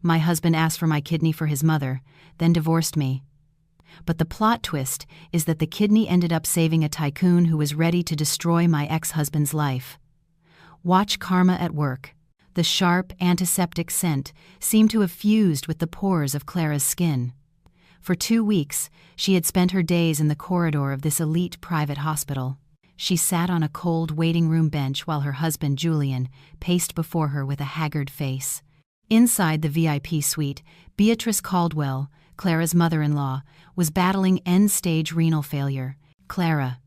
My husband asked for my kidney for his mother, then divorced me. But the plot twist is that the kidney ended up saving a tycoon who was ready to destroy my ex-husband's life. Watch karma at work. The sharp, antiseptic scent seemed to have fused with the pores of Clara's skin. For 2 weeks, she had spent her days in the corridor of this elite private hospital. She sat on a cold waiting room bench while her husband, Julian, paced before her with a haggard face. Inside the VIP suite, Beatrice Caldwell, Clara's mother-in-law, was battling end-stage renal failure. Clara.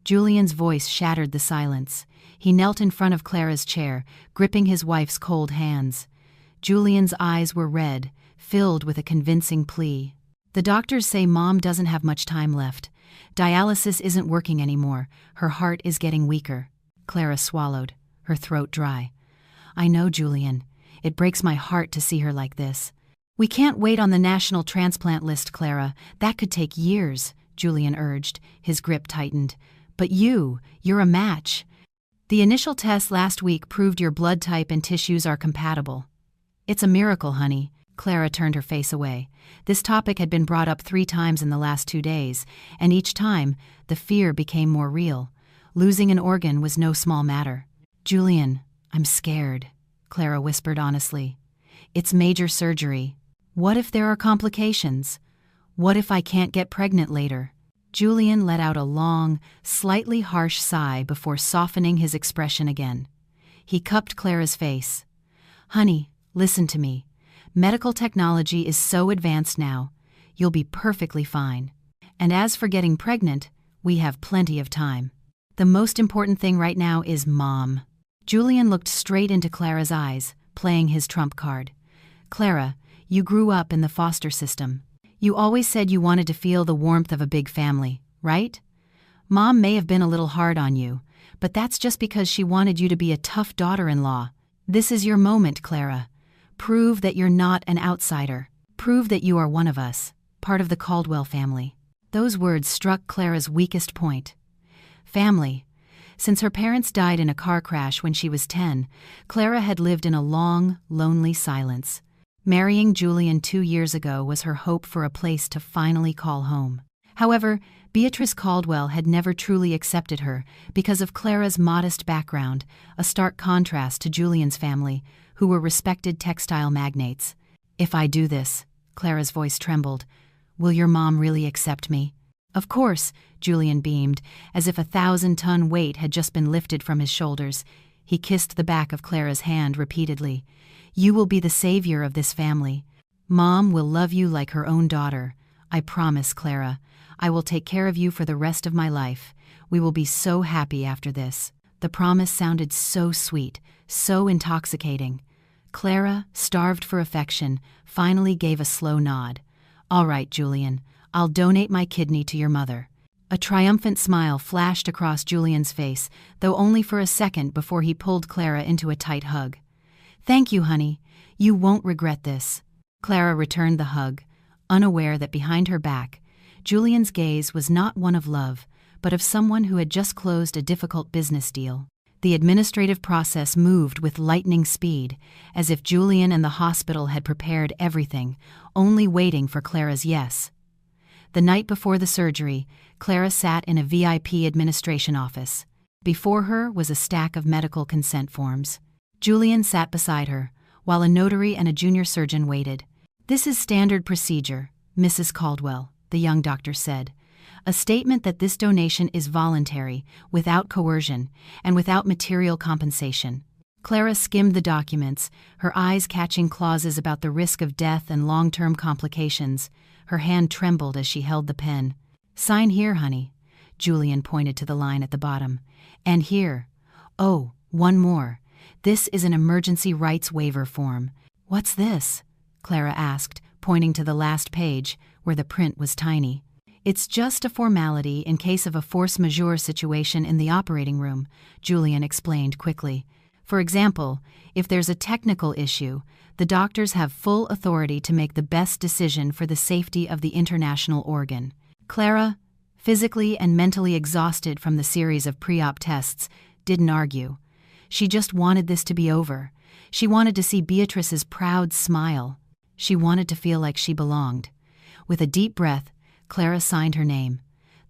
Julian's voice shattered the silence. He knelt in front of Clara's chair, gripping his wife's cold hands. Julian's eyes were red, filled with a convincing plea. The doctors say Mom doesn't have much time left. Dialysis isn't working anymore. Her heart is getting weaker. Clara swallowed, her throat dry. I know, Julian. It breaks my heart to see her like this. We can't wait on the national transplant list, Clara. That could take years, Julian urged, his grip tightened. But you're a match. The initial test last week proved your blood type and tissues are compatible. It's a miracle, honey. Clara turned her face away. This topic had been brought up 3 times in the last 2 days, and each time, the fear became more real. Losing an organ was no small matter. Julian, I'm scared, Clara whispered honestly. It's major surgery. What if there are complications? What if I can't get pregnant later? Julian let out a long, slightly harsh sigh before softening his expression again. He cupped Clara's face. Honey, listen to me. Medical technology is so advanced now. You'll be perfectly fine. And as for getting pregnant, we have plenty of time. The most important thing right now is Mom. Julian looked straight into Clara's eyes, playing his trump card. Clara, you grew up in the foster system. You always said you wanted to feel the warmth of a big family, right? Mom may have been a little hard on you, but that's just because she wanted you to be a tough daughter-in-law. This is your moment, Clara. Prove that you're not an outsider. Prove that you are one of us, part of the Caldwell family. Those words struck Clara's weakest point. Family. Since her parents died in a car crash when she was 10, Clara had lived in a long, lonely silence. Marrying Julian 2 years ago was her hope for a place to finally call home. However, Beatrice Caldwell had never truly accepted her because of Clara's modest background, a stark contrast to Julian's family, who were respected textile magnates. If I do this, Clara's voice trembled, will your mom really accept me? Of course, Julian beamed, as if a 1,000-ton weight had just been lifted from his shoulders. He kissed the back of Clara's hand repeatedly. You will be the savior of this family. Mom will love you like her own daughter. I promise, Clara. I will take care of you for the rest of my life. We will be so happy after this. The promise sounded so sweet, so intoxicating. Clara, starved for affection, finally gave a slow nod. All right, Julian, I'll donate my kidney to your mother. A triumphant smile flashed across Julian's face, though only for a second before he pulled Clara into a tight hug. Thank you, honey. You won't regret this. Clara returned the hug, unaware that behind her back, Julian's gaze was not one of love, but of someone who had just closed a difficult business deal. The administrative process moved with lightning speed, as if Julian and the hospital had prepared everything, only waiting for Clara's yes. The night before the surgery, Clara sat in a VIP administration office. Before her was a stack of medical consent forms. Julian sat beside her, while a notary and a junior surgeon waited. This is standard procedure, Mrs. Caldwell, the young doctor said. A statement that this donation is voluntary, without coercion, and without material compensation. Clara skimmed the documents, her eyes catching clauses about the risk of death and long-term complications. Her hand trembled as she held the pen. Sign here, honey. Julian pointed to the line at the bottom. And here. Oh, one more. This is an emergency rights waiver form. What's this? Clara asked, pointing to the last page, where the print was tiny. It's just a formality in case of a force majeure situation in the operating room, Julian explained quickly. For example, if there's a technical issue, the doctors have full authority to make the best decision for the safety of the international organ. Clara, physically and mentally exhausted from the series of pre-op tests, didn't argue. She just wanted this to be over. She wanted to see Beatrice's proud smile. She wanted to feel like she belonged. With a deep breath, Clara signed her name.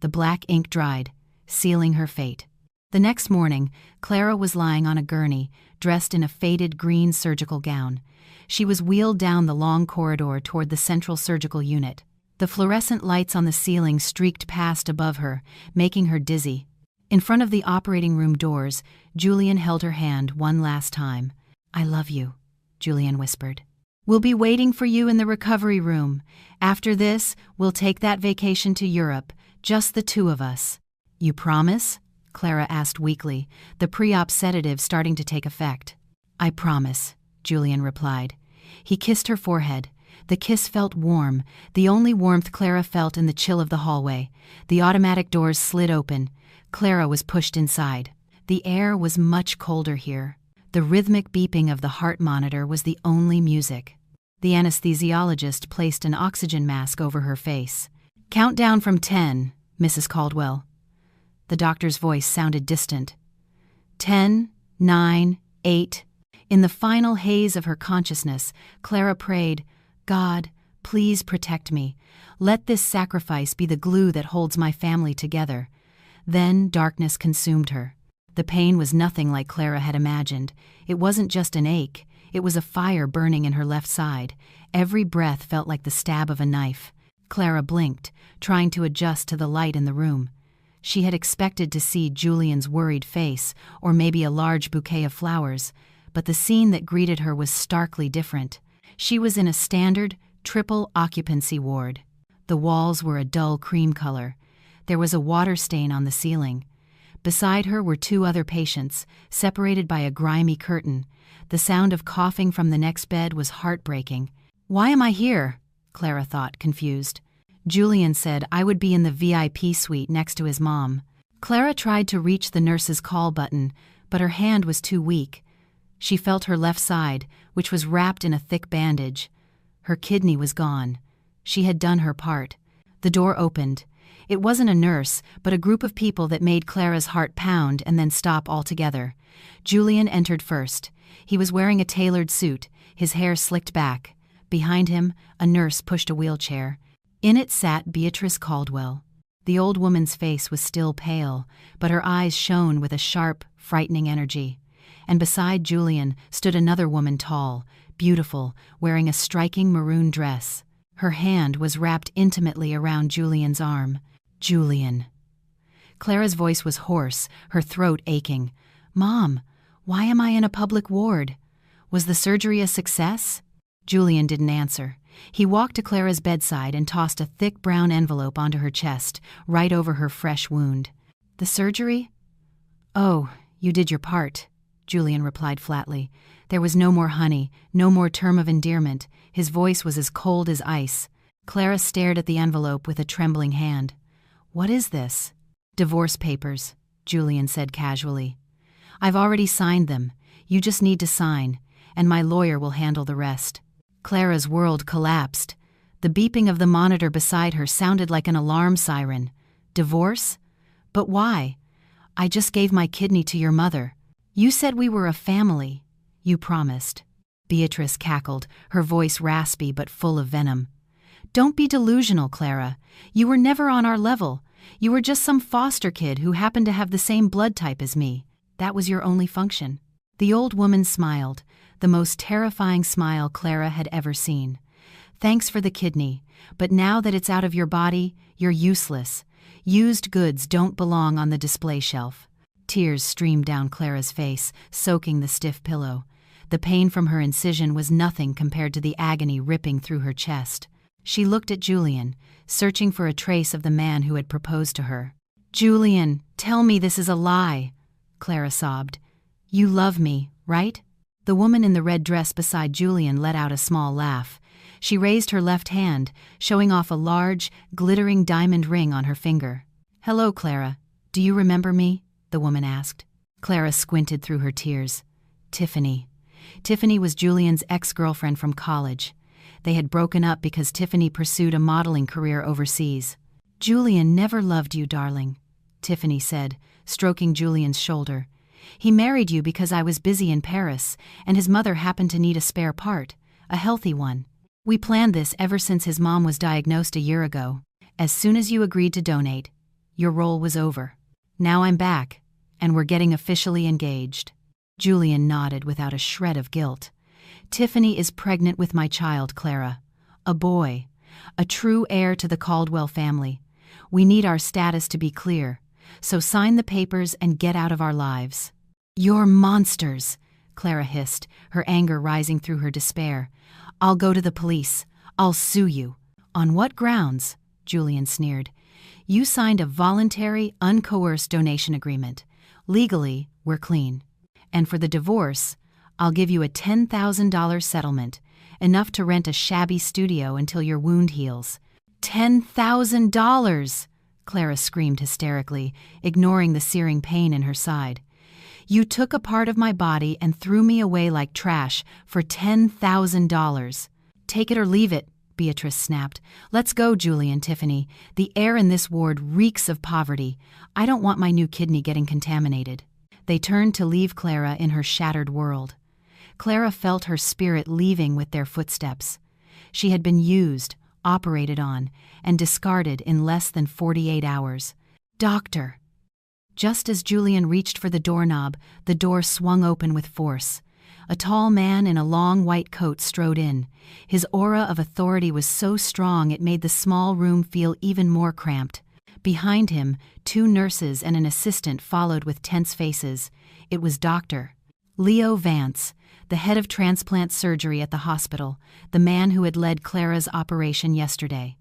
The black ink dried, sealing her fate. The next morning, Clara was lying on a gurney, dressed in a faded green surgical gown. She was wheeled down the long corridor toward the central surgical unit. The fluorescent lights on the ceiling streaked past above her, making her dizzy. In front of the operating room doors, Julian held her hand one last time. "I love you," Julian whispered. "We'll be waiting for you in the recovery room. After this, we'll take that vacation to Europe, just the two of us." "You promise?" Clara asked weakly, the pre-op sedative starting to take effect. "I promise," Julian replied. He kissed her forehead. The kiss felt warm, the only warmth Clara felt in the chill of the hallway. The automatic doors slid open. Clara was pushed inside. The air was much colder here. The rhythmic beeping of the heart monitor was the only music. The anesthesiologist placed an oxygen mask over her face. "Count down from 10, Mrs. Caldwell." The doctor's voice sounded distant. 10, 9, 8. In the final haze of her consciousness, Clara prayed, "God, please protect me. Let this sacrifice be the glue that holds my family together." Then darkness consumed her. The pain was nothing like Clara had imagined. It wasn't just an ache. It was a fire burning in her left side. Every breath felt like the stab of a knife. Clara blinked, trying to adjust to the light in the room. She had expected to see Julian's worried face, or maybe a large bouquet of flowers, but the scene that greeted her was starkly different. She was in a standard, triple occupancy ward. The walls were a dull cream color. There was a water stain on the ceiling. Beside her were two other patients, separated by a grimy curtain. The sound of coughing from the next bed was heartbreaking. "Why am I here?" Clara thought, confused. Julian said I would be in the VIP suite next to his mom. Clara tried to reach the nurse's call button, but her hand was too weak. She felt her left side, which was wrapped in a thick bandage. Her kidney was gone. She had done her part. The door opened. It wasn't a nurse, but a group of people that made Clara's heart pound and then stop altogether. Julian entered first. He was wearing a tailored suit, his hair slicked back. Behind him, a nurse pushed a wheelchair. In it sat Beatrice Caldwell. The old woman's face was still pale, but her eyes shone with a sharp, frightening energy. And beside Julian stood another woman, tall, beautiful, wearing a striking maroon dress. Her hand was wrapped intimately around Julian's arm. "Julian." Clara's voice was hoarse, her throat aching. "Mom, why am I in a public ward? Was the surgery a success?" Julian didn't answer. He walked to Clara's bedside and tossed a thick brown envelope onto her chest, right over her fresh wound. "The surgery?" "Oh, you did your part," Julian replied flatly. There was no more honey, no more term of endearment. His voice was as cold as ice. Clara stared at the envelope with a trembling hand. "What is this?" "Divorce papers," Julian said casually. "I've already signed them. You just need to sign, and my lawyer will handle the rest." Clara's world collapsed. The beeping of the monitor beside her sounded like an alarm siren. "Divorce? But why? I just gave my kidney to your mother. You said we were a family. You promised." Beatrice cackled, her voice raspy but full of venom. "Don't be delusional, Clara. You were never on our level. You were just some foster kid who happened to have the same blood type as me. That was your only function." The old woman smiled, the most terrifying smile Clara had ever seen. "Thanks for the kidney, but now that it's out of your body, you're useless. Used goods don't belong on the display shelf." Tears streamed down Clara's face, soaking the stiff pillow. The pain from her incision was nothing compared to the agony ripping through her chest. She looked at Julian, searching for a trace of the man who had proposed to her. "Julian, tell me this is a lie," Clara sobbed. "You love me, right?" The woman in the red dress beside Julian let out a small laugh. She raised her left hand, showing off a large, glittering diamond ring on her finger. "Hello, Clara. Do you remember me?" the woman asked. Clara squinted through her tears. Tiffany. Tiffany was Julian's ex-girlfriend from college. They had broken up because Tiffany pursued a modeling career overseas. "Julian never loved you, darling," Tiffany said, stroking Julian's shoulder. He married you because I was busy in Paris, and his mother happened to need a spare part, a healthy one. We planned this ever since his mom was diagnosed a year ago. As soon as you agreed to donate, your role was over. Now I'm back, and we're getting officially engaged." Julian nodded without a shred of guilt. "Tiffany is pregnant with my child, Clara. A boy. A true heir to the Caldwell family. We need our status to be clear, so sign the papers and get out of our lives." "You're monsters," Clara hissed, her anger rising through her despair. "I'll go to the police. I'll sue you." "On what grounds?" Julian sneered. "You signed a voluntary, uncoerced donation agreement. Legally, we're clean. And for the divorce, I'll give you a $10,000 settlement, enough to rent a shabby studio until your wound heals." $10,000! Clara screamed hysterically, ignoring the searing pain in her side. "You took a part of my body and threw me away like trash for $10,000. Take it or leave it," Beatrice snapped. "Let's go, Julian, Tiffany. The air in this ward reeks of poverty. I don't want my new kidney getting contaminated." They turned to leave Clara in her shattered world. Clara felt her spirit leaving with their footsteps. She had been used, operated on, and discarded in less than 48 hours. "Doctor!" Just as Julian reached for the doorknob, the door swung open with force. A tall man in a long white coat strode in. His aura of authority was so strong it made the small room feel even more cramped. Behind him, 2 nurses and an assistant followed with tense faces. It was Dr. Leo Vance, the head of transplant surgery at the hospital, the man who had led Clara's operation yesterday.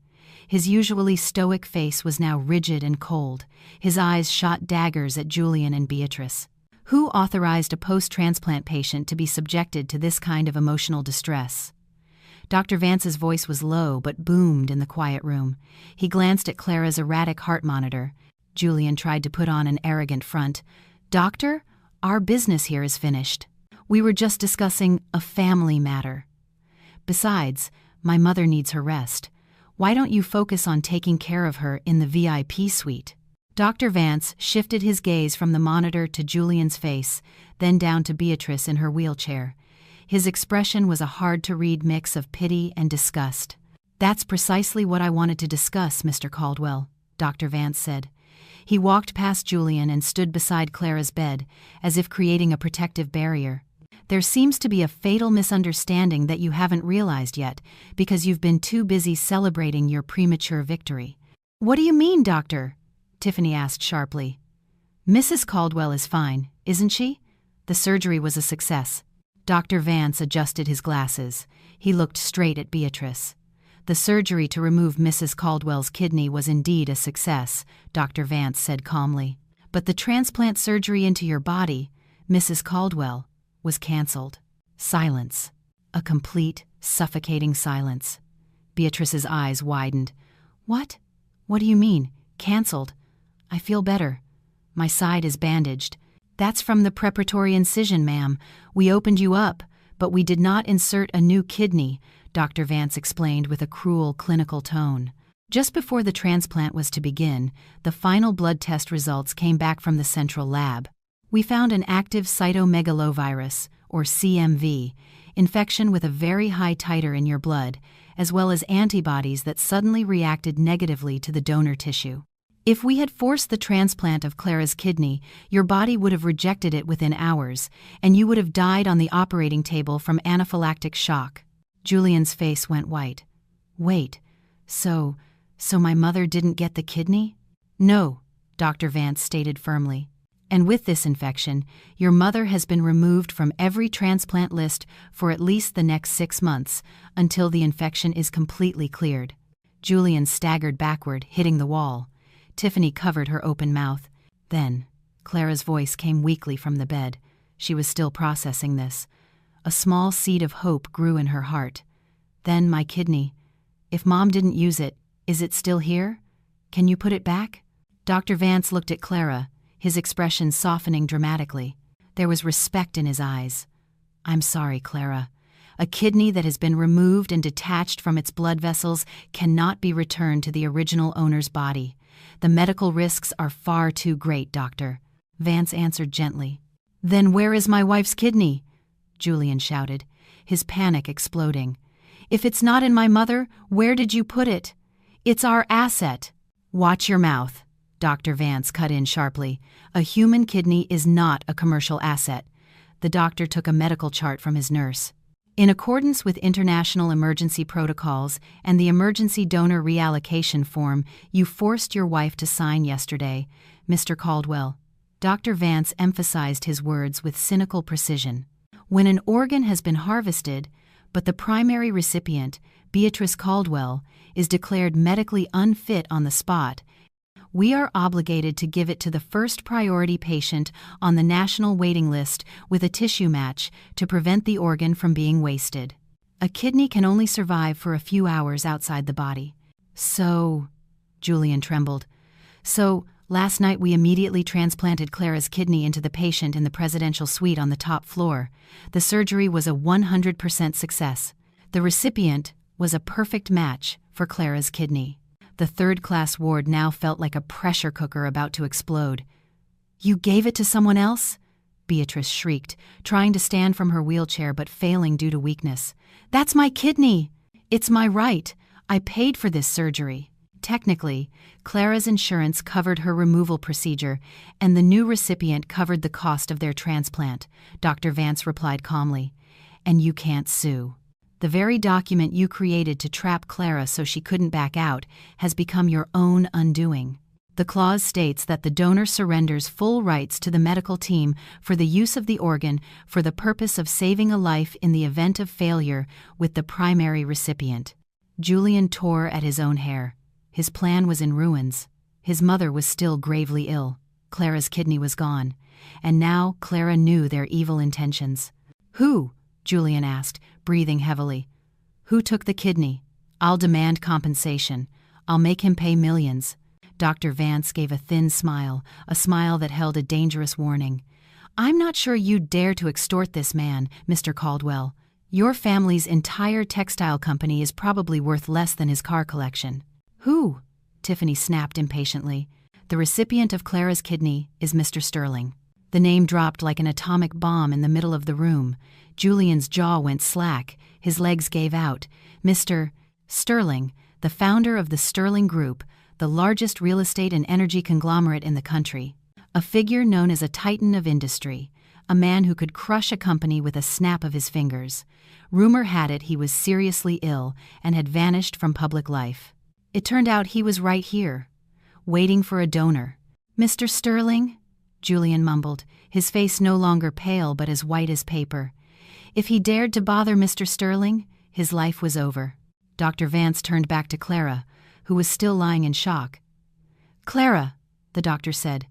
His usually stoic face was now rigid and cold. His eyes shot daggers at Julian and Beatrice. Who authorized a post-transplant patient to be subjected to this kind of emotional distress? Dr. Vance's voice was low but boomed in the quiet room. He glanced at Clara's erratic heart monitor. Julian tried to put on an arrogant front. "Doctor, our business here is finished. We were just discussing a family matter. Besides, my mother needs her rest. Why don't you focus on taking care of her in the VIP suite?" Dr. Vance shifted his gaze from the monitor to Julian's face, then down to Beatrice in her wheelchair. His expression was a hard-to-read mix of pity and disgust. "That's precisely what I wanted to discuss, Mr. Caldwell," Dr. Vance said. He walked past Julian and stood beside Clara's bed, as if creating a protective barrier. "There seems to be a fatal misunderstanding that you haven't realized yet, because you've been too busy celebrating your premature victory." "What do you mean, Doctor?" Tiffany asked sharply. "Mrs. Caldwell is fine, isn't she? The surgery was a success." Dr. Vance adjusted his glasses. He looked straight at Beatrice. "The surgery to remove Mrs. Caldwell's kidney was indeed a success," Dr. Vance said calmly. "But the transplant surgery into your body, Mrs. Caldwell, was canceled." Silence. A complete, suffocating silence. Beatrice's eyes widened. "What? What do you mean? Canceled? I feel better. My side is bandaged." "That's from the preparatory incision, ma'am. We opened you up, but we did not insert a new kidney," Dr. Vance explained with a cruel, clinical tone. Just before the transplant was to begin, the final blood test results came back from the central lab. "We found an active cytomegalovirus, or CMV, infection with a very high titer in your blood, as well as antibodies that suddenly reacted negatively to the donor tissue. If we had forced the transplant of Clara's kidney, your body would have rejected it within hours, and you would have died on the operating table from anaphylactic shock." Julian's face went white. "Wait, so my mother didn't get the kidney?" "No," Dr. Vance stated firmly. "And with this infection, your mother has been removed from every transplant list for at least the next 6 months, until the infection is completely cleared." Julian staggered backward, hitting the wall. Tiffany covered her open mouth. Then, Clara's voice came weakly from the bed. She was still processing this. A small seed of hope grew in her heart. "Then my kidney. If Mom didn't use it, is it still here? Can you put it back?" Dr. Vance looked at Clara, his expression softening dramatically. There was respect in his eyes. "I'm sorry, Clara. A kidney that has been removed and detached from its blood vessels cannot be returned to the original owner's body. The medical risks are far too great, Doctor," Vance answered gently. "Then where is my wife's kidney?" Julian shouted, his panic exploding. "If it's not in my mother, where did you put it? It's our asset." "Watch your mouth," Dr. Vance cut in sharply. "A human kidney is not a commercial asset." The doctor took a medical chart from his nurse. "In accordance with international emergency protocols and the emergency donor reallocation form you forced your wife to sign yesterday, Mr. Caldwell," Dr. Vance emphasized his words with cynical precision. "When an organ has been harvested, but the primary recipient, Beatrice Caldwell, is declared medically unfit on the spot, we are obligated to give it to the first priority patient on the national waiting list with a tissue match to prevent the organ from being wasted. A kidney can only survive for a few hours outside the body." "So," Julian trembled, "so last night we immediately transplanted Clara's kidney into the patient in the presidential suite on the top floor. The surgery was a 100% success. The recipient was a perfect match for Clara's kidney." The third-class ward now felt like a pressure cooker about to explode. "You gave it to someone else?" Beatrice shrieked, trying to stand from her wheelchair but failing due to weakness. "That's my kidney! It's my right! I paid for this surgery." Technically, Clara's insurance covered her removal procedure, and the new recipient covered the cost of their transplant, Dr. Vance replied calmly. "And you can't sue. The very document you created to trap Clara so she couldn't back out has become your own undoing. The clause states that the donor surrenders full rights to the medical team for the use of the organ for the purpose of saving a life in the event of failure with the primary recipient." Julian tore at his own hair. His plan was in ruins. His mother was still gravely ill. Clara's kidney was gone. And now Clara knew their evil intentions. "Who?" Julian asked, breathing heavily. "Who took the kidney? I'll demand compensation. I'll make him pay millions." Dr. Vance gave a thin smile, a smile that held a dangerous warning. "I'm not sure you'd dare to extort this man, Mr. Caldwell. Your family's entire textile company is probably worth less than his car collection." "Who?" Tiffany snapped impatiently. "The recipient of Clara's kidney is Mr. Sterling." The name dropped like an atomic bomb in the middle of the room. Julian's jaw went slack, his legs gave out. Mr. Sterling, the founder of the Sterling Group, the largest real estate and energy conglomerate in the country. A figure known as a titan of industry, a man who could crush a company with a snap of his fingers. Rumor had it he was seriously ill and had vanished from public life. It turned out he was right here, waiting for a donor. "Mr. Sterling?" Julian mumbled, his face no longer pale but as white as paper. If he dared to bother Mr. Sterling, his life was over. Dr. Vance turned back to Clara, who was still lying in shock. "Clara," the doctor said,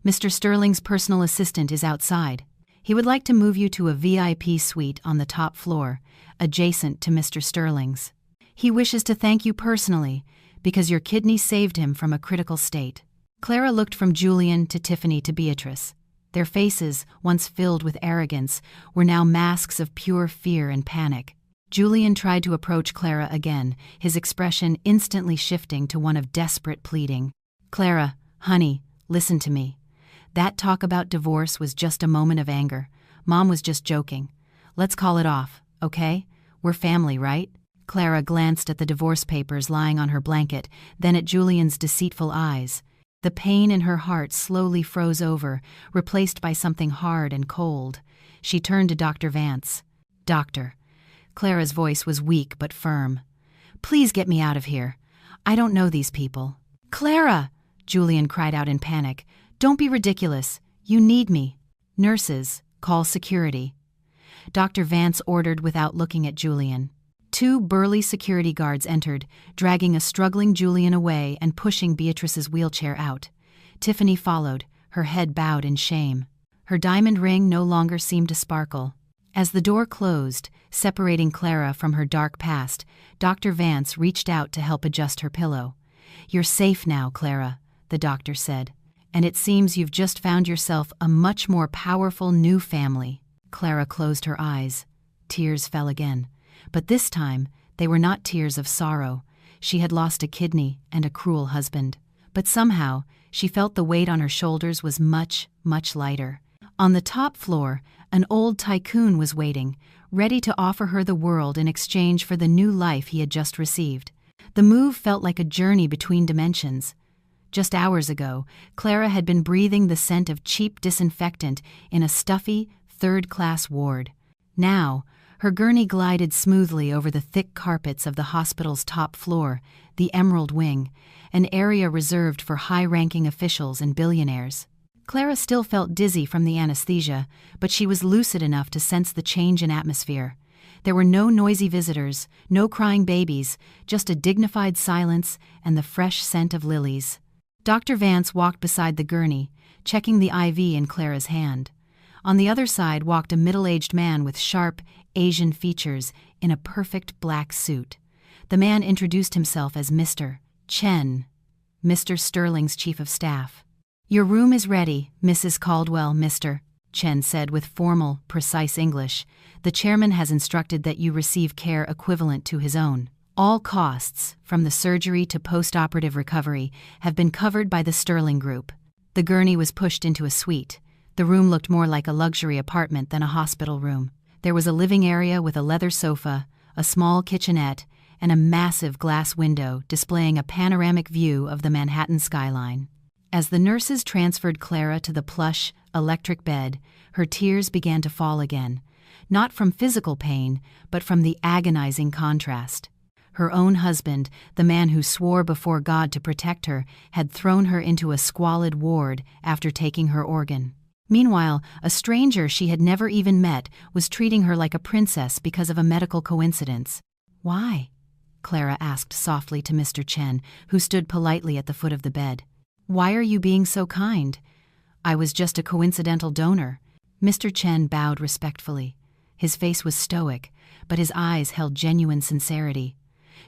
"Mr. Sterling's personal assistant is outside. He would like to move you to a VIP suite on the top floor, adjacent to Mr. Sterling's. He wishes to thank you personally because your kidney saved him from a critical state." Clara looked from Julian to Tiffany to Beatrice. Their faces, once filled with arrogance, were now masks of pure fear and panic. Julian tried to approach Clara again, his expression instantly shifting to one of desperate pleading. "Clara, honey, listen to me. That talk about divorce was just a moment of anger. Mom was just joking. Let's call it off, okay? We're family, right?" Clara glanced at the divorce papers lying on her blanket, then at Julian's deceitful eyes. The pain in her heart slowly froze over, replaced by something hard and cold. She turned to Dr. Vance. "Doctor." Clara's voice was weak but firm. "Please get me out of here. I don't know these people." "Clara!" Julian cried out in panic. "Don't be ridiculous. You need me." "Nurses, call security." Dr. Vance ordered without looking at Julian. 2 burly security guards entered, dragging a struggling Julian away and pushing Beatrice's wheelchair out. Tiffany followed, her head bowed in shame. Her diamond ring no longer seemed to sparkle. As the door closed, separating Clara from her dark past, Dr. Vance reached out to help adjust her pillow. "You're safe now, Clara," the doctor said. "And it seems you've just found yourself a much more powerful new family." Clara closed her eyes. Tears fell again. But this time, they were not tears of sorrow. She had lost a kidney and a cruel husband. But somehow, she felt the weight on her shoulders was much, much lighter. On the top floor, an old tycoon was waiting, ready to offer her the world in exchange for the new life he had just received. The move felt like a journey between dimensions. Just hours ago, Clara had been breathing the scent of cheap disinfectant in a stuffy, third-class ward. Now, her gurney glided smoothly over the thick carpets of the hospital's top floor, the Emerald Wing, an area reserved for high-ranking officials and billionaires. Clara still felt dizzy from the anesthesia, but she was lucid enough to sense the change in atmosphere. There were no noisy visitors, no crying babies, just a dignified silence and the fresh scent of lilies. Dr. Vance walked beside the gurney, checking the IV in Clara's hand. On the other side walked a middle-aged man with sharp, Asian features in a perfect black suit. The man introduced himself as Mr. Chen, Mr. Sterling's chief of staff. "Your room is ready, Mrs. Caldwell, Mr. Chen said with formal, precise English. "The chairman has instructed that you receive care equivalent to his own. All costs, from the surgery to post-operative recovery, have been covered by the Sterling Group." The gurney was pushed into a suite. The room looked more like a luxury apartment than a hospital room. There was a living area with a leather sofa, a small kitchenette, and a massive glass window displaying a panoramic view of the Manhattan skyline. As the nurses transferred Clara to the plush, electric bed, her tears began to fall again, not from physical pain, but from the agonizing contrast. Her own husband, the man who swore before God to protect her, had thrown her into a squalid ward after taking her organ. Meanwhile, a stranger she had never even met was treating her like a princess because of a medical coincidence. "Why?" Clara asked softly to Mr. Chen, who stood politely at the foot of the bed. "Why are you being so kind?" "I was just a coincidental donor." Mr. Chen bowed respectfully. His face was stoic, but his eyes held genuine sincerity.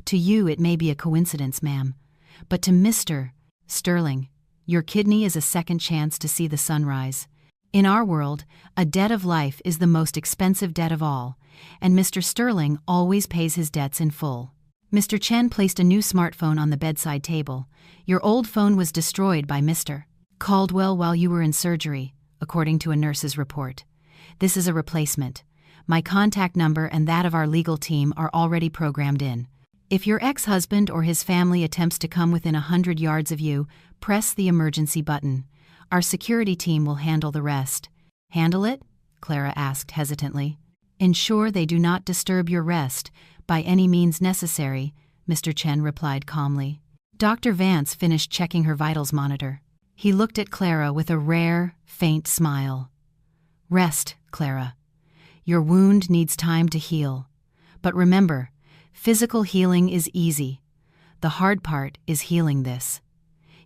"To you it may be a coincidence, ma'am. But to Mr. Sterling, your kidney is a second chance to see the sunrise. In our world, a debt of life is the most expensive debt of all, and Mr. Sterling always pays his debts in full." Mr. Chen placed a new smartphone on the bedside table. "Your old phone was destroyed by Mr. Caldwell while you were in surgery, according to a nurse's report. This is a replacement. My contact number and that of our legal team are already programmed in. If your ex-husband or his family attempts to come within 100 yards of you, press the emergency button. Our security team will handle the rest." "Handle it?" Clara asked hesitantly. "Ensure they do not disturb your rest, by any means necessary," Mr. Chen replied calmly. Dr. Vance finished checking her vitals monitor. He looked at Clara with a rare, faint smile. "Rest, Clara. Your wound needs time to heal. But remember, physical healing is easy. The hard part is healing this."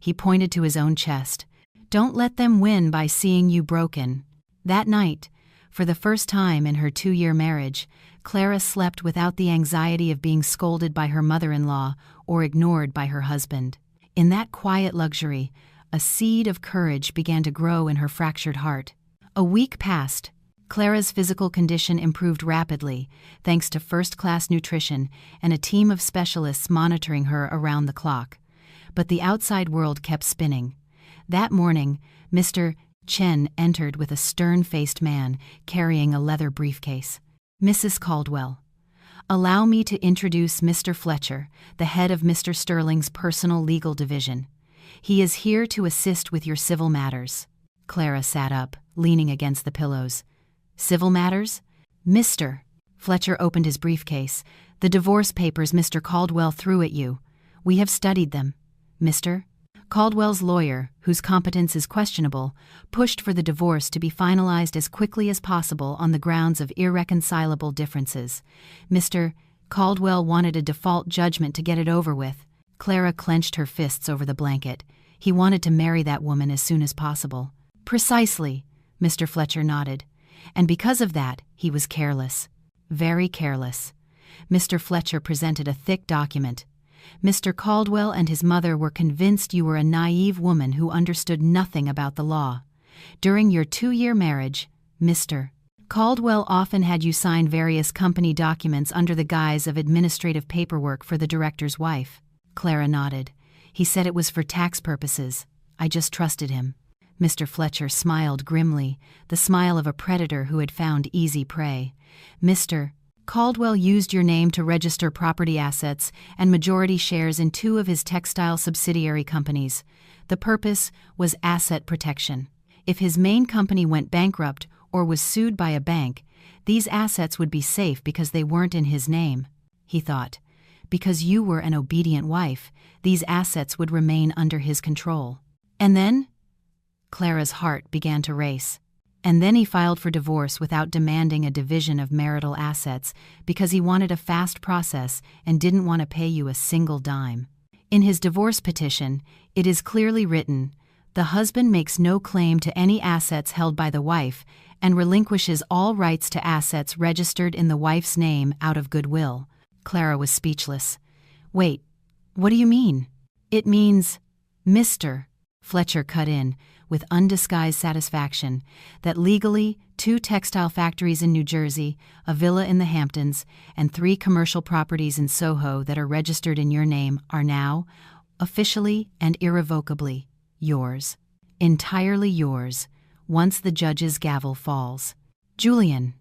He pointed to his own chest. "Don't let them win by seeing you broken." That night, for the first time in her 2-year marriage, Clara slept without the anxiety of being scolded by her mother-in-law or ignored by her husband. In that quiet luxury, a seed of courage began to grow in her fractured heart. A week passed. Clara's physical condition improved rapidly, thanks to first-class nutrition and a team of specialists monitoring her around the clock. But the outside world kept spinning. That morning, Mr. Chen entered with a stern-faced man carrying a leather briefcase. "Mrs. Caldwell, allow me to introduce Mr. Fletcher, the head of Mr. Sterling's personal legal division. He is here to assist with your civil matters." Clara sat up, leaning against the pillows. "Civil matters?" "Mr." Fletcher opened his briefcase. "The divorce papers Mr. Caldwell threw at you. We have studied them. Mr. Caldwell's lawyer, whose competence is questionable, pushed for the divorce to be finalized as quickly as possible on the grounds of irreconcilable differences. Mr. Caldwell wanted a default judgment to get it over with." Clara clenched her fists over the blanket. "He wanted to marry that woman as soon as possible." "Precisely," Mr. Fletcher nodded. "And because of that, he was careless. Very careless." Mr. Fletcher presented a thick document. "Mr. Caldwell and his mother were convinced you were a naive woman who understood nothing about the law. During your 2-year marriage, Mr. Caldwell often had you sign various company documents under the guise of administrative paperwork for the director's wife." Clara nodded. "He said it was for tax purposes. I just trusted him." Mr. Fletcher smiled grimly, the smile of a predator who had found easy prey. Mr. Caldwell used your name to register property assets and majority shares in 2 of his textile subsidiary companies. The purpose was asset protection. If his main company went bankrupt or was sued by a bank, these assets would be safe because they weren't in his name. He thought, because you were an obedient wife, these assets would remain under his control. And then? Clara's heart began to race. And then he filed for divorce without demanding a division of marital assets because he wanted a fast process and didn't want to pay you a single dime. In his divorce petition, it is clearly written, the husband makes no claim to any assets held by the wife and relinquishes all rights to assets registered in the wife's name out of goodwill. Clara was speechless. Wait, what do you mean? It means, Mr. Fletcher cut in, with undisguised satisfaction, that legally 2 textile factories in New Jersey, a villa in the Hamptons, and 3 commercial properties in Soho that are registered in your name are now, officially and irrevocably, yours. Entirely yours, once the judge's gavel falls. Julian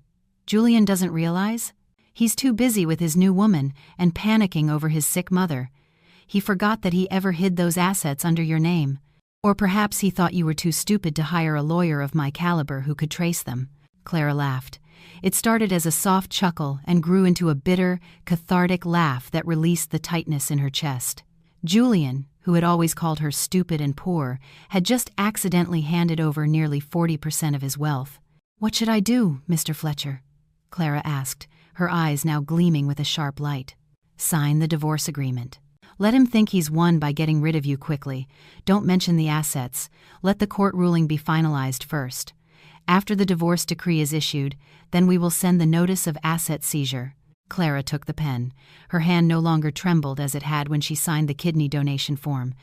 doesn't realize? He's too busy with his new woman and panicking over his sick mother. He forgot that he ever hid those assets under your name. Or perhaps he thought you were too stupid to hire a lawyer of my caliber who could trace them. Clara laughed. It started as a soft chuckle and grew into a bitter, cathartic laugh that released the tightness in her chest. Julian, who had always called her stupid and poor, had just accidentally handed over nearly 40% of his wealth. What should I do, Mr. Fletcher? Clara asked, her eyes now gleaming with a sharp light. Sign the divorce agreement. Let him think he's won by getting rid of you quickly. Don't mention the assets. Let the court ruling be finalized first. After the divorce decree is issued, then we will send the notice of asset seizure. Clara took the pen. Her hand no longer trembled as it had when she signed the kidney donation form.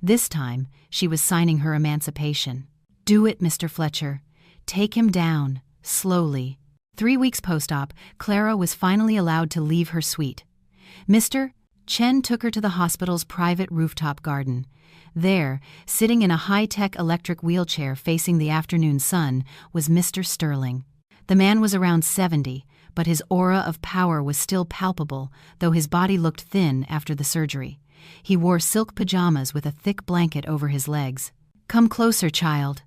This time, she was signing her emancipation. Do it, Mr. Fletcher. Take him down, slowly. 3 weeks post-op, Clara was finally allowed to leave her suite. Mr. Chen took her to the hospital's private rooftop garden. There, sitting in a high-tech electric wheelchair facing the afternoon sun, was Mr. Sterling. The man was around 70, but his aura of power was still palpable, though his body looked thin after the surgery. He wore silk pajamas with a thick blanket over his legs. Come closer, child.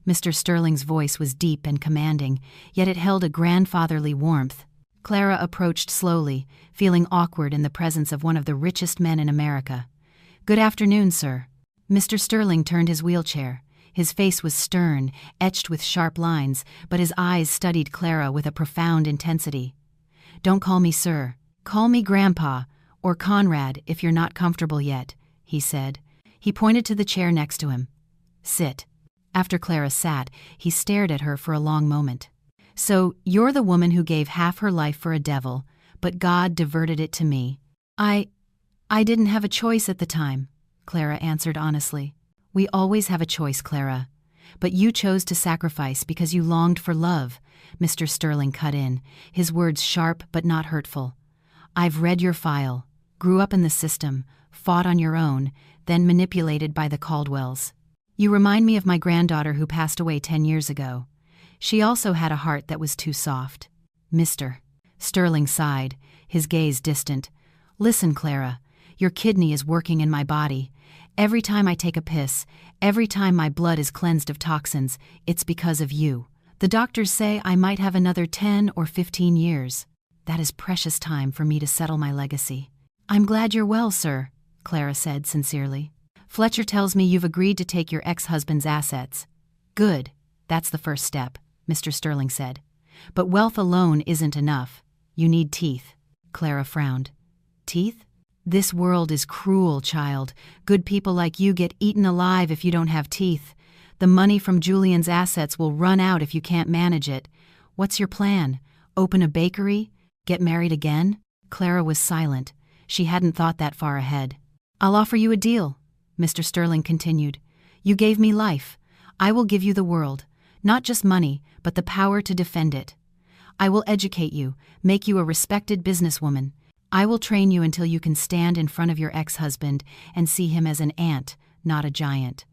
Mr. Sterling's voice was deep and commanding, yet it held a grandfatherly warmth. Clara approached slowly, feeling awkward in the presence of one of the richest men in America. Good afternoon, sir. Mr. Sterling turned his wheelchair. His face was stern, etched with sharp lines, but his eyes studied Clara with a profound intensity. Don't call me sir. Call me Grandpa, or Conrad if you're not comfortable yet, he said. He pointed to the chair next to him. Sit. After Clara sat, he stared at her for a long moment. So, you're the woman who gave half her life for a devil, but God diverted it to me. I didn't have a choice at the time, Clara answered honestly. We always have a choice, Clara. But you chose to sacrifice because you longed for love, Mr. Sterling cut in, his words sharp but not hurtful. I've read your file, grew up in the system, fought on your own, then manipulated by the Caldwells. You remind me of my granddaughter who passed away 10 years ago. She also had a heart that was too soft. Mr. Sterling sighed, his gaze distant. Listen, Clara, your kidney is working in my body. Every time I take a piss, every time my blood is cleansed of toxins, it's because of you. The doctors say I might have another 10 or 15 years. That is precious time for me to settle my legacy. I'm glad you're well, sir, Clara said sincerely. Fletcher tells me you've agreed to take your ex-husband's assets. Good, that's the first step, Mr. Sterling said. But wealth alone isn't enough. You need teeth. Clara frowned. Teeth? This world is cruel, child. Good people like you get eaten alive if you don't have teeth. The money from Julian's assets will run out if you can't manage it. What's your plan? Open a bakery? Get married again? Clara was silent. She hadn't thought that far ahead. I'll offer you a deal, Mr. Sterling continued. You gave me life. I will give you the world. Not just money, but the power to defend it. I will educate you, make you a respected businesswoman. I will train you until you can stand in front of your ex-husband and see him as an ant, not a giant.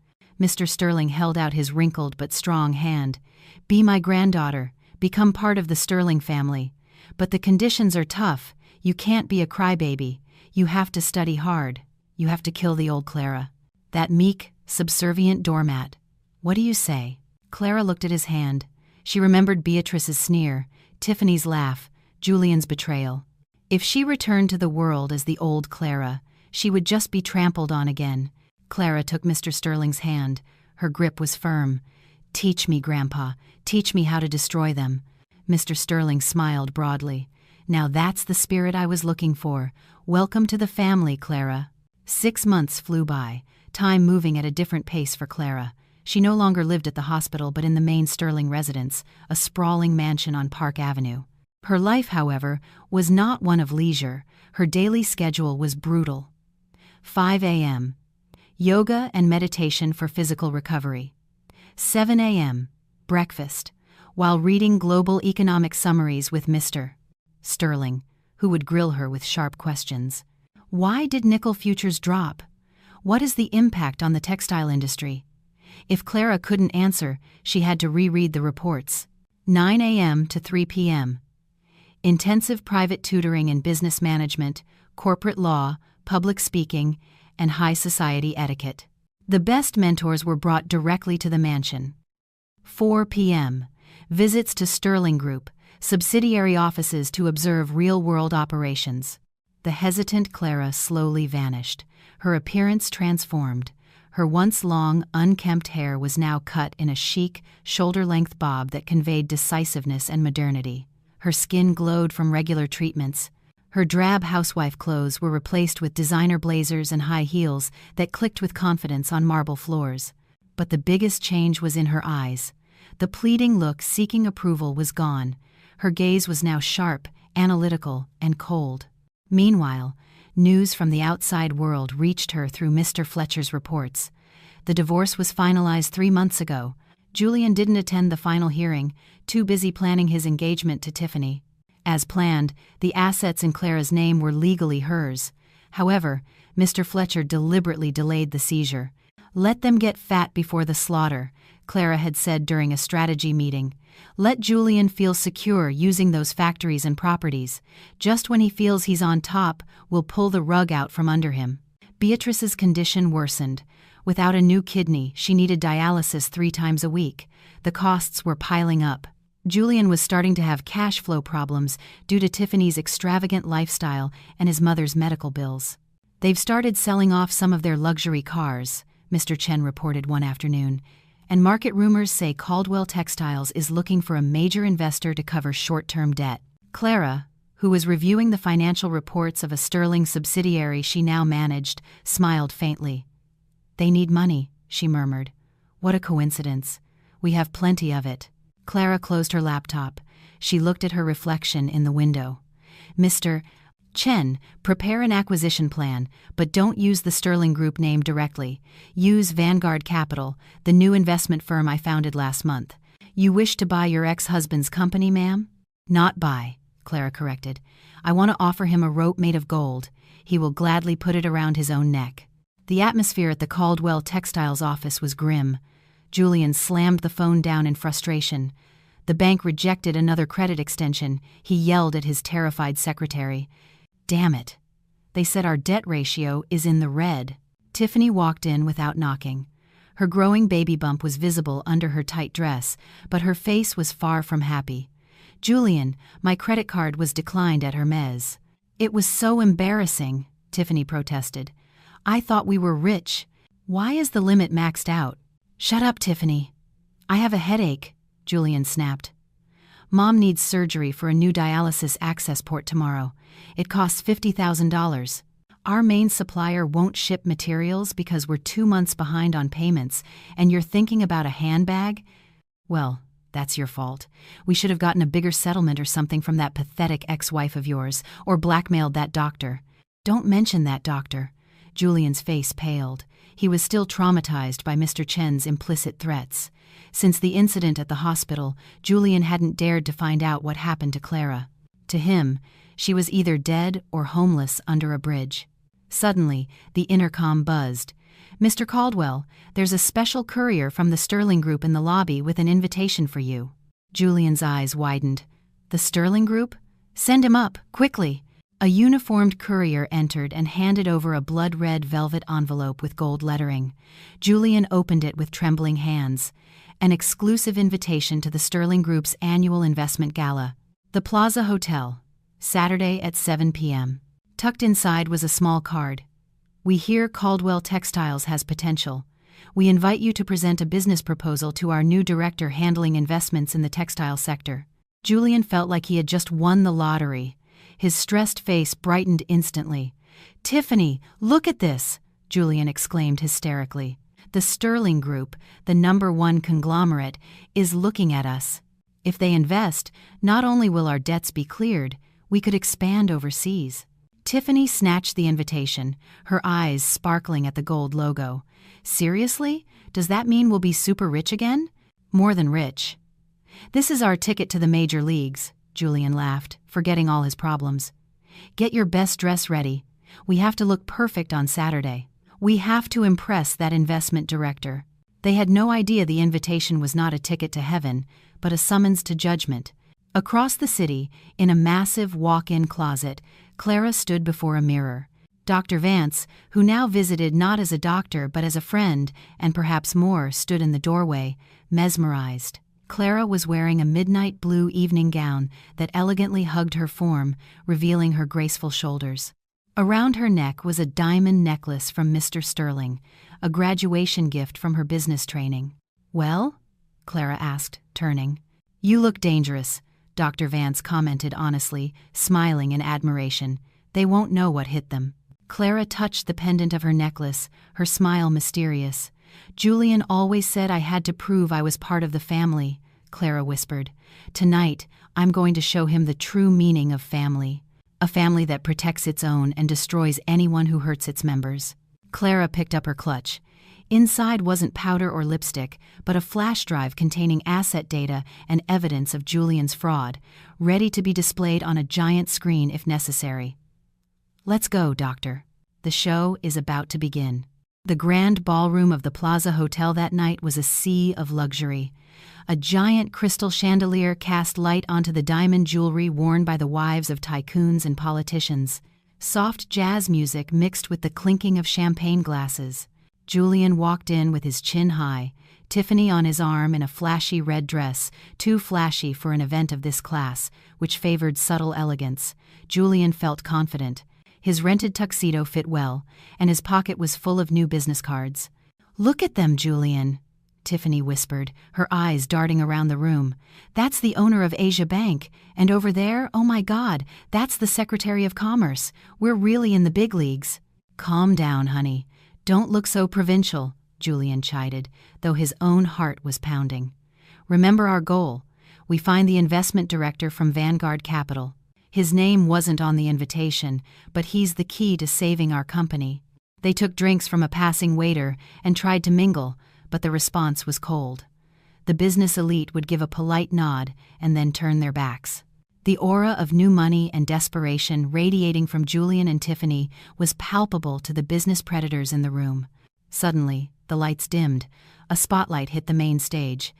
Mr. Sterling held out his wrinkled but strong hand. "Be my granddaughter. Become part of the Sterling family. But the conditions are tough. You can't be a crybaby. You have to study hard. You have to kill the old Clara. That meek, subservient doormat. What do you say?" Clara looked at his hand. She remembered Beatrice's sneer, Tiffany's laugh, Julian's betrayal. If she returned to the world as the old Clara, she would just be trampled on again. Clara took Mr. Sterling's hand. Her grip was firm. "Teach me, Grandpa. Teach me how to destroy them." Mr. Sterling smiled broadly. "Now that's the spirit I was looking for. Welcome to the family, Clara." 6 months flew by, time moving at a different pace for Clara. She no longer lived at the hospital but in the main Sterling residence, a sprawling mansion on Park Avenue. Her life, however, was not one of leisure. Her daily schedule was brutal. 5 a.m. Yoga and meditation for physical recovery. 7 a.m. Breakfast, while reading global economic summaries with Mr. Sterling, who would grill her with sharp questions. Why did nickel futures drop? What is the impact on the textile industry? If Clara couldn't answer, she had to reread the reports. 9 a.m. to 3 p.m. Intensive private tutoring in business management, corporate law, public speaking, and high society etiquette. The best mentors were brought directly to the mansion. 4 p.m. Visits to Sterling Group, subsidiary offices to observe real-world operations. The hesitant Clara slowly vanished, her appearance transformed. Her once long, unkempt hair was now cut in a chic, shoulder-length bob that conveyed decisiveness and modernity. Her skin glowed from regular treatments. Her drab housewife clothes were replaced with designer blazers and high heels that clicked with confidence on marble floors. But the biggest change was in her eyes. The pleading look seeking approval was gone. Her gaze was now sharp, analytical, and cold. Meanwhile, news from the outside world reached her through Mr. Fletcher's reports. The divorce was finalized 3 months ago. Julian didn't attend the final hearing, too busy planning his engagement to Tiffany. As planned, the assets in Clara's name were legally hers. However, Mr. Fletcher deliberately delayed the seizure. "Let them get fat before the slaughter," Clara had said during a strategy meeting. "Let Julian feel secure using those factories and properties. Just when he feels he's on top, we'll pull the rug out from under him." Beatrice's condition worsened. Without a new kidney, she needed dialysis 3 times a week. The costs were piling up. Julian was starting to have cash flow problems due to Tiffany's extravagant lifestyle and his mother's medical bills. "They've started selling off some of their luxury cars," Mr. Chen reported one afternoon, "and market rumors say Caldwell Textiles is looking for a major investor to cover short-term debt." Clara, who was reviewing the financial reports of a Sterling subsidiary she now managed, smiled faintly. "They need money," she murmured. "What a coincidence. We have plenty of it." Clara closed her laptop. She looked at her reflection in the window. "Mr. Chen, prepare an acquisition plan, but don't use the Sterling Group name directly. Use Vanguard Capital, the new investment firm I founded last month." "You wish to buy your ex-husband's company, ma'am?" "Not buy," Clara corrected. "I want to offer him a rope made of gold. He will gladly put it around his own neck." The atmosphere at the Caldwell Textiles office was grim. Julian slammed the phone down in frustration. The bank rejected another credit extension. He yelled at his terrified secretary. "Damn it. They said our debt ratio is in the red." Tiffany walked in without knocking. Her growing baby bump was visible under her tight dress, but her face was far from happy. "Julian, my credit card was declined at Hermes." "It was so embarrassing," Tiffany protested. "I thought we were rich. Why is the limit maxed out?" "Shut up, Tiffany. I have a headache," Julian snapped. "Mom needs surgery for a new dialysis access port tomorrow. It costs $50,000. Our main supplier won't ship materials because we're 2 months behind on payments, and you're thinking about a handbag? Well, that's your fault. We should have gotten a bigger settlement or something from that pathetic ex-wife of yours, or blackmailed that doctor." "Don't mention that doctor." Julian's face paled. He was still traumatized by Mr. Chen's implicit threats. Since the incident at the hospital, Julian hadn't dared to find out what happened to Clara. To him, she was either dead or homeless under a bridge. Suddenly, the intercom buzzed. "Mr. Caldwell, there's a special courier from the Sterling Group in the lobby with an invitation for you." Julian's eyes widened. "The Sterling Group? Send him up, quickly." A uniformed courier entered and handed over a blood-red velvet envelope with gold lettering. Julian opened it with trembling hands. An exclusive invitation to the Sterling Group's annual investment gala. The Plaza Hotel, Saturday at 7 p.m. Tucked inside was a small card. "We hear Caldwell Textiles has potential. We invite you to present a business proposal to our new director handling investments in the textile sector." Julian felt like he had just won the lottery. His stressed face brightened instantly. "Tiffany, look at this!" Julian exclaimed hysterically. "The Sterling Group, the #1 conglomerate, is looking at us. If they invest, not only will our debts be cleared, we could expand overseas." Tiffany snatched the invitation, her eyes sparkling at the gold logo. "Seriously? Does that mean we'll be super rich again?" "More than rich. This is our ticket to the major leagues," Julian laughed, forgetting all his problems. "Get your best dress ready. We have to look perfect on Saturday. We have to impress that investment director." They had no idea the invitation was not a ticket to heaven, but a summons to judgment. Across the city, in a massive walk-in closet, Clara stood before a mirror. Dr. Vance, who now visited not as a doctor but as a friend, and perhaps more, stood in the doorway, mesmerized. Clara was wearing a midnight blue evening gown that elegantly hugged her form, revealing her graceful shoulders. Around her neck was a diamond necklace from Mr. Sterling, a graduation gift from her business training. "Well?" Clara asked, turning. "You look dangerous," Dr. Vance commented honestly, smiling in admiration. "They won't know what hit them." Clara touched the pendant of her necklace, her smile mysterious. "Julian always said I had to prove I was part of the family," Clara whispered. "Tonight, I'm going to show him the true meaning of family. A family that protects its own and destroys anyone who hurts its members." Clara picked up her clutch. Inside wasn't powder or lipstick, but a flash drive containing asset data and evidence of Julian's fraud, ready to be displayed on a giant screen if necessary. "Let's go, Doctor. The show is about to begin." The grand ballroom of the Plaza Hotel that night was a sea of luxury. A giant crystal chandelier cast light onto the diamond jewelry worn by the wives of tycoons and politicians. Soft jazz music mixed with the clinking of champagne glasses. Julian walked in with his chin high, Tiffany on his arm in a flashy red dress, too flashy for an event of this class, which favored subtle elegance. Julian felt confident. His rented tuxedo fit well, and his pocket was full of new business cards. "Look at them, Julian," Tiffany whispered, her eyes darting around the room. "That's the owner of Asia Bank, and over there, oh my God, that's the Secretary of Commerce. We're really in the big leagues." "Calm down, honey. Don't look so provincial," Julian chided, though his own heart was pounding. "Remember our goal. We find the investment director from Vanguard Capital. His name wasn't on the invitation, but he's the key to saving our company." They took drinks from a passing waiter and tried to mingle, but the response was cold. The business elite would give a polite nod and then turn their backs. The aura of new money and desperation radiating from Julian and Tiffany was palpable to the business predators in the room. Suddenly, the lights dimmed. A spotlight hit the main stage.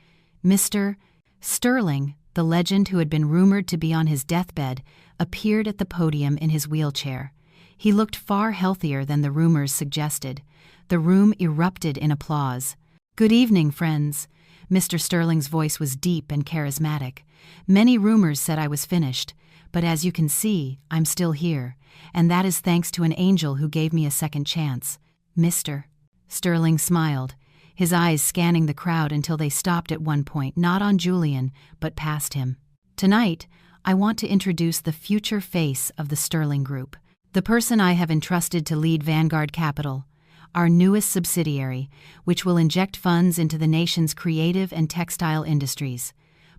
Mr. Sterling, the legend who had been rumored to be on his deathbed, appeared at the podium in his wheelchair. He looked far healthier than the rumors suggested. The room erupted in applause. "Good evening, friends." Mr. Sterling's voice was deep and charismatic. "Many rumors said I was finished, but as you can see, I'm still here, and that is thanks to an angel who gave me a second chance. Mr. Sterling smiled, his eyes scanning the crowd until they stopped at one point, not on Julian, but past him. "Tonight, I want to introduce the future face of the Sterling Group, the person I have entrusted to lead Vanguard Capital, our newest subsidiary, which will inject funds into the nation's creative and textile industries.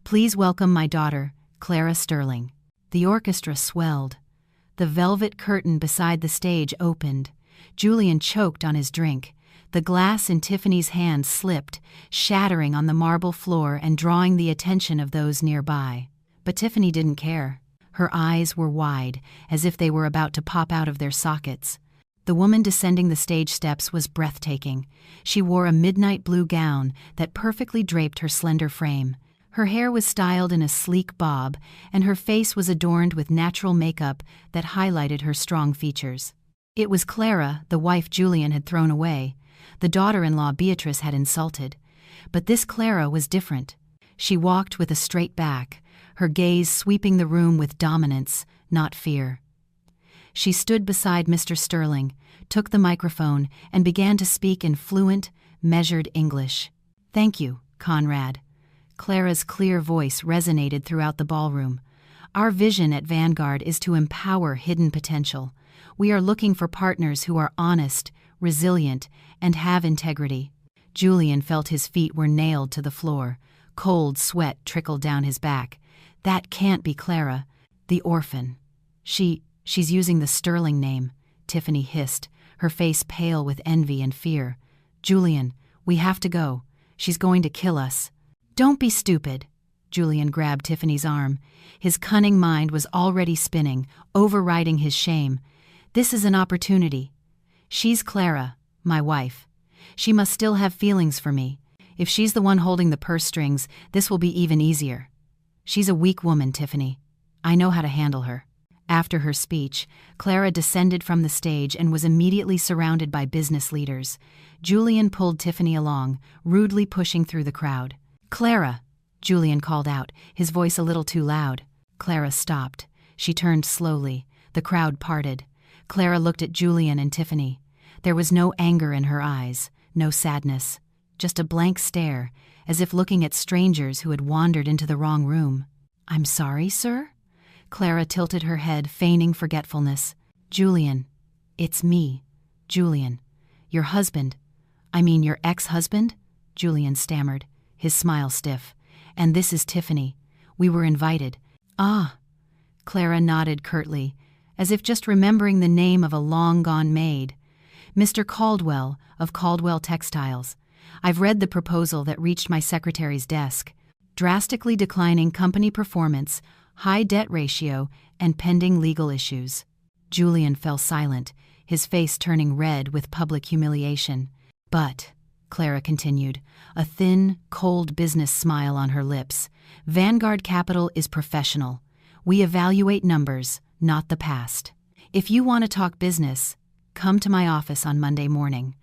Please welcome my daughter, Clara Sterling." The orchestra swelled. The velvet curtain beside the stage opened. Julian choked on his drink. The glass in Tiffany's hand slipped, shattering on the marble floor and drawing the attention of those nearby. But Tiffany didn't care. Her eyes were wide, as if they were about to pop out of their sockets. The woman descending the stage steps was breathtaking. She wore a midnight blue gown that perfectly draped her slender frame. Her hair was styled in a sleek bob, and her face was adorned with natural makeup that highlighted her strong features. It was Clara, the wife Julian had thrown away, the daughter-in-law Beatrice had insulted. But this Clara was different. She walked with a straight back, her gaze sweeping the room with dominance, not fear. She stood beside Mr. Sterling, took the microphone, and began to speak in fluent, measured English. "Thank you, Conrad." Clara's clear voice resonated throughout the ballroom. "Our vision at Vanguard is to empower hidden potential. We are looking for partners who are honest, resilient, and have integrity." Julian felt his feet were nailed to the floor. Cold sweat trickled down his back. "That can't be Clara. The orphan. She's using the Sterling name," Tiffany hissed, her face pale with envy and fear. "Julian, we have to go. She's going to kill us." "Don't be stupid." Julian grabbed Tiffany's arm. His cunning mind was already spinning, overriding his shame. "This is an opportunity. She's Clara, my wife. She must still have feelings for me. If she's the one holding the purse strings, this will be even easier. She's a weak woman, Tiffany. I know how to handle her." After her speech, Clara descended from the stage and was immediately surrounded by business leaders. Julian pulled Tiffany along, rudely pushing through the crowd. "Clara!" Julian called out, his voice a little too loud. Clara stopped. She turned slowly. The crowd parted. Clara looked at Julian and Tiffany. There was no anger in her eyes, no sadness, just a blank stare, as if looking at strangers who had wandered into the wrong room. "I'm sorry, sir?" Clara tilted her head, feigning forgetfulness. "Julian, it's me, Julian. Your husband. I mean your ex-husband?" Julian stammered, his smile stiff. "And this is Tiffany. We were invited." "Ah." Clara nodded curtly, as if just remembering the name of a long-gone maid. "Mr. Caldwell, of Caldwell Textiles. I've read the proposal that reached my secretary's desk. Drastically declining company performance, high debt ratio, and pending legal issues." Julian fell silent, his face turning red with public humiliation. "But," Clara continued, a thin, cold business smile on her lips, "Vanguard Capital is professional. We evaluate numbers, not the past. If you want to talk business, come to my office on Monday morning.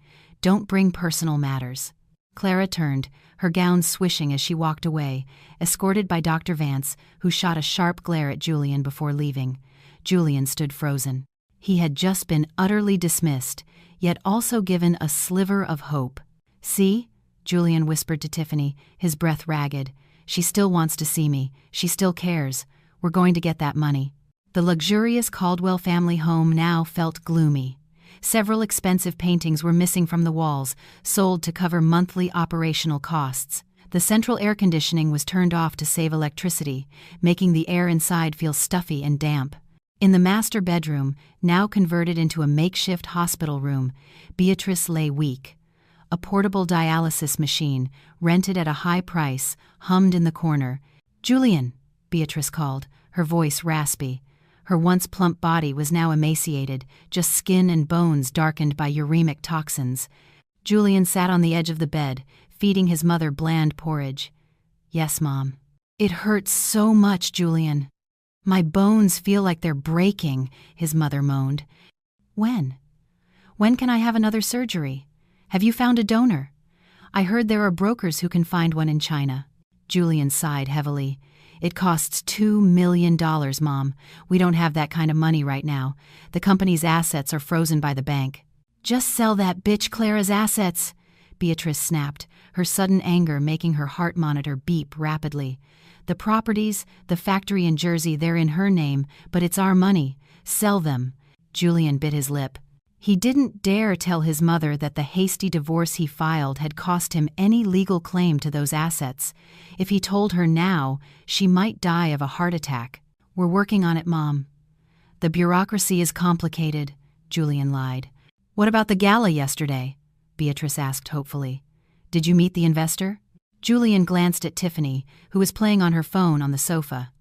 Don't bring personal matters." Clara turned, her gown swishing as she walked away, escorted by Dr. Vance, who shot a sharp glare at Julian before leaving. Julian stood frozen. He had just been utterly dismissed, yet also given a sliver of hope. "See?" Julian whispered to Tiffany, his breath ragged. "She still wants to see me. She still cares. We're going to get that money." The luxurious Caldwell family home now felt gloomy. Several expensive paintings were missing from the walls, sold to cover monthly operational costs. The central air conditioning was turned off to save electricity, making the air inside feel stuffy and damp. In the master bedroom, now converted into a makeshift hospital room, Beatrice lay weak. A portable dialysis machine, rented at a high price, hummed in the corner. "Julian," Beatrice called, her voice raspy. Her once plump body was now emaciated, just skin and bones darkened by uremic toxins. Julian sat on the edge of the bed, feeding his mother bland porridge. "Yes, Mom." "It hurts so much, Julian." "My bones feel like they're breaking," his mother moaned. "When? When can I have another surgery? Have you found a donor? I heard there are brokers who can find one in China." Julian sighed heavily. "It costs $2 million, Mom. We don't have that kind of money right now. The company's assets are frozen by the bank." "Just sell that bitch Clara's assets," Beatrice snapped, her sudden anger making her heart monitor beep rapidly. "The properties, the factory in Jersey, they're in her name, but it's our money. Sell them." Julian bit his lip. He didn't dare tell his mother that the hasty divorce he filed had cost him any legal claim to those assets. If he told her now, she might die of a heart attack. "We're working on it, Mom." "The bureaucracy is complicated," Julian lied. "What about the gala yesterday?" Beatrice asked hopefully. "Did you meet the investor?" Julian glanced at Tiffany, who was playing on her phone on the sofa.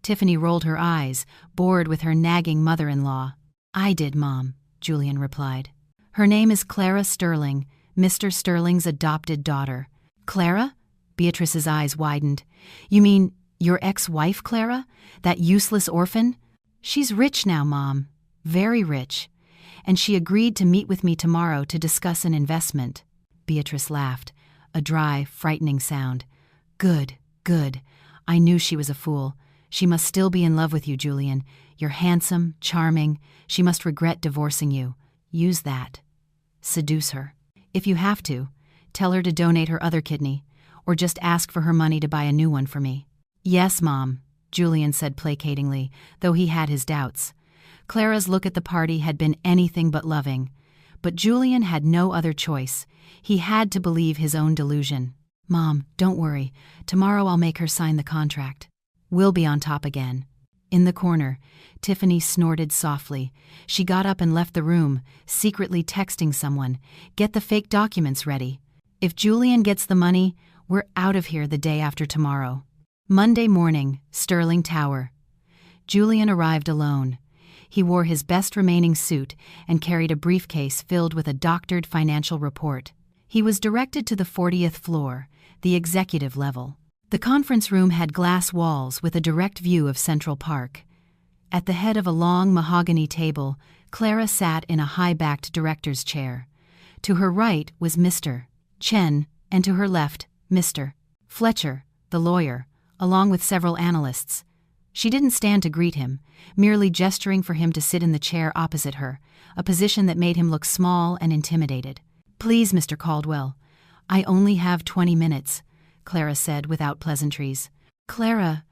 Tiffany rolled her eyes, bored with her nagging mother-in-law. "I did, Mom. Julian replied. Her name is Clara Sterling, Mr. Sterling's adopted daughter. Clara? Beatrice's eyes widened. You mean your ex-wife, Clara? That useless orphan? She's rich now, Mom. Very rich. And she agreed to meet with me tomorrow to discuss an investment. Beatrice laughed, a dry, frightening sound. Good, good. I knew she was a fool. She must still be in love with you, Julian. You're handsome, charming. She must regret divorcing you. Use that. Seduce her. If you have to, tell her to donate her other kidney, or just ask for her money to buy a new one for me. Yes, Mom, Julian said placatingly, though he had his doubts. Clara's look at the party had been anything but loving. But Julian had no other choice. He had to believe his own delusion. Mom, don't worry. Tomorrow I'll make her sign the contract. We'll be on top again. In the corner, Tiffany snorted softly. She got up and left the room, secretly texting someone, "Get the fake documents ready. If Julian gets the money, we're out of here the day after tomorrow." Monday morning, Sterling Tower. Julian arrived alone. He wore his best remaining suit and carried a briefcase filled with a doctored financial report. He was directed to the 40th floor, the executive level. The conference room had glass walls with a direct view of Central Park. At the head of a long mahogany table, Clara sat in a high-backed director's chair. To her right was Mr. Chen, and to her left, Mr. Fletcher, the lawyer, along with several analysts. She didn't stand to greet him, merely gesturing for him to sit in the chair opposite her, a position that made him look small and intimidated. "Please, Mr. Caldwell, I only have 20 minutes, Clara said without pleasantries. Clara,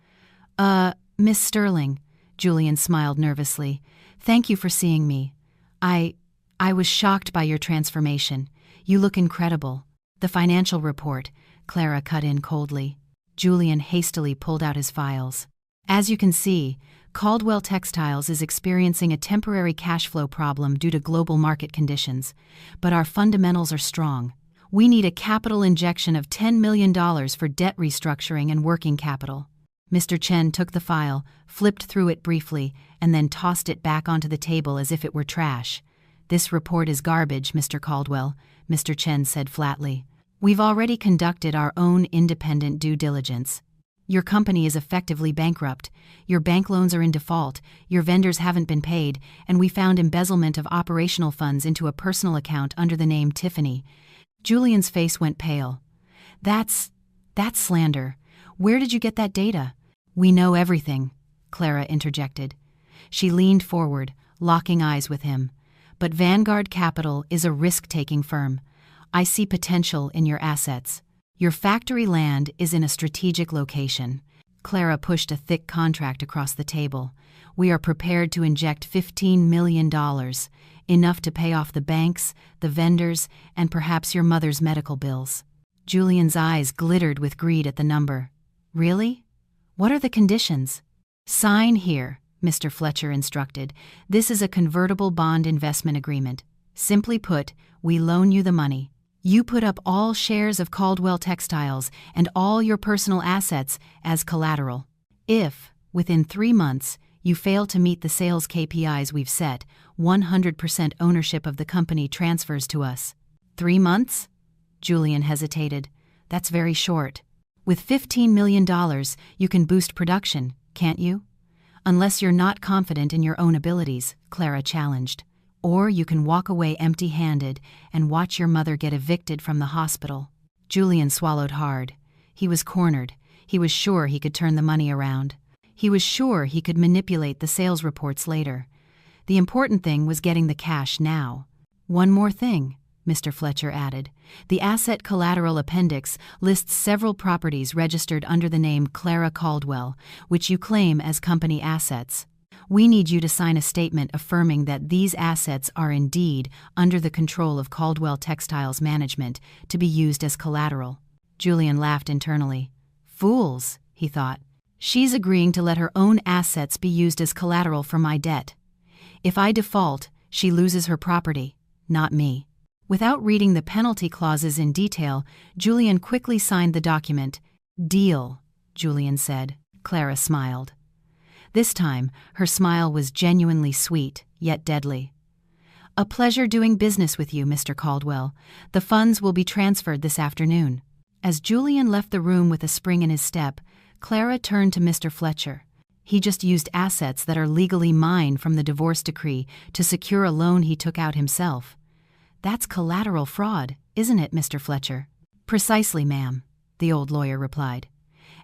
Miss Sterling, Julian smiled nervously. Thank you for seeing me. I was shocked by your transformation. You look incredible. The financial report, Clara cut in coldly. Julian hastily pulled out his files. As you can see, Caldwell Textiles is experiencing a temporary cash flow problem due to global market conditions, but our fundamentals are strong. We need a capital injection of $10 million for debt restructuring and working capital. Mr. Chen took the file, flipped through it briefly, and then tossed it back onto the table as if it were trash. This report is garbage, Mr. Caldwell, Mr. Chen said flatly. We've already conducted our own independent due diligence. Your company is effectively bankrupt. Your bank loans are in default, your vendors haven't been paid, and we found embezzlement of operational funds into a personal account under the name Tiffany. Julian's face went pale. That's slander. Where did you get that data? We know everything, Clara interjected. She leaned forward, locking eyes with him. But Vanguard Capital is a risk-taking firm. I see potential in your assets. Your factory land is in a strategic location. Clara pushed a thick contract across the table. We are prepared to inject $15 million, enough to pay off the banks, the vendors, and perhaps your mother's medical bills. Julian's eyes glittered with greed at the number. Really? What are the conditions? Sign here, Mr. Fletcher instructed. This is a convertible bond investment agreement. Simply put, we loan you the money. You put up all shares of Caldwell Textiles and all your personal assets as collateral. If, within 3 months, you fail to meet the sales KPIs we've set, 100% ownership of the company transfers to us. 3 months? Julian hesitated. That's very short. With $15 million, you can boost production, can't you? Unless you're not confident in your own abilities, Clara challenged. Or you can walk away empty-handed and watch your mother get evicted from the hospital. Julian swallowed hard. He was cornered. He was sure he could turn the money around. He was sure he could manipulate the sales reports later. The important thing was getting the cash now. One more thing, Mr. Fletcher added. The asset collateral appendix lists several properties registered under the name Clara Caldwell, which you claim as company assets. We need you to sign a statement affirming that these assets are indeed under the control of Caldwell Textiles management to be used as collateral. Julian laughed internally. Fools, he thought. She's agreeing to let her own assets be used as collateral for my debt. If I default, she loses her property, not me. Without reading the penalty clauses in detail, Julian quickly signed the document. Deal, Julian said. Clara smiled. This time, her smile was genuinely sweet, yet deadly. A pleasure doing business with you, Mr. Caldwell. The funds will be transferred this afternoon. As Julian left the room with a spring in his step, Clara turned to Mr. Fletcher. He just used assets that are legally mine from the divorce decree to secure a loan he took out himself. That's collateral fraud, isn't it, Mr. Fletcher? Precisely, ma'am, the old lawyer replied.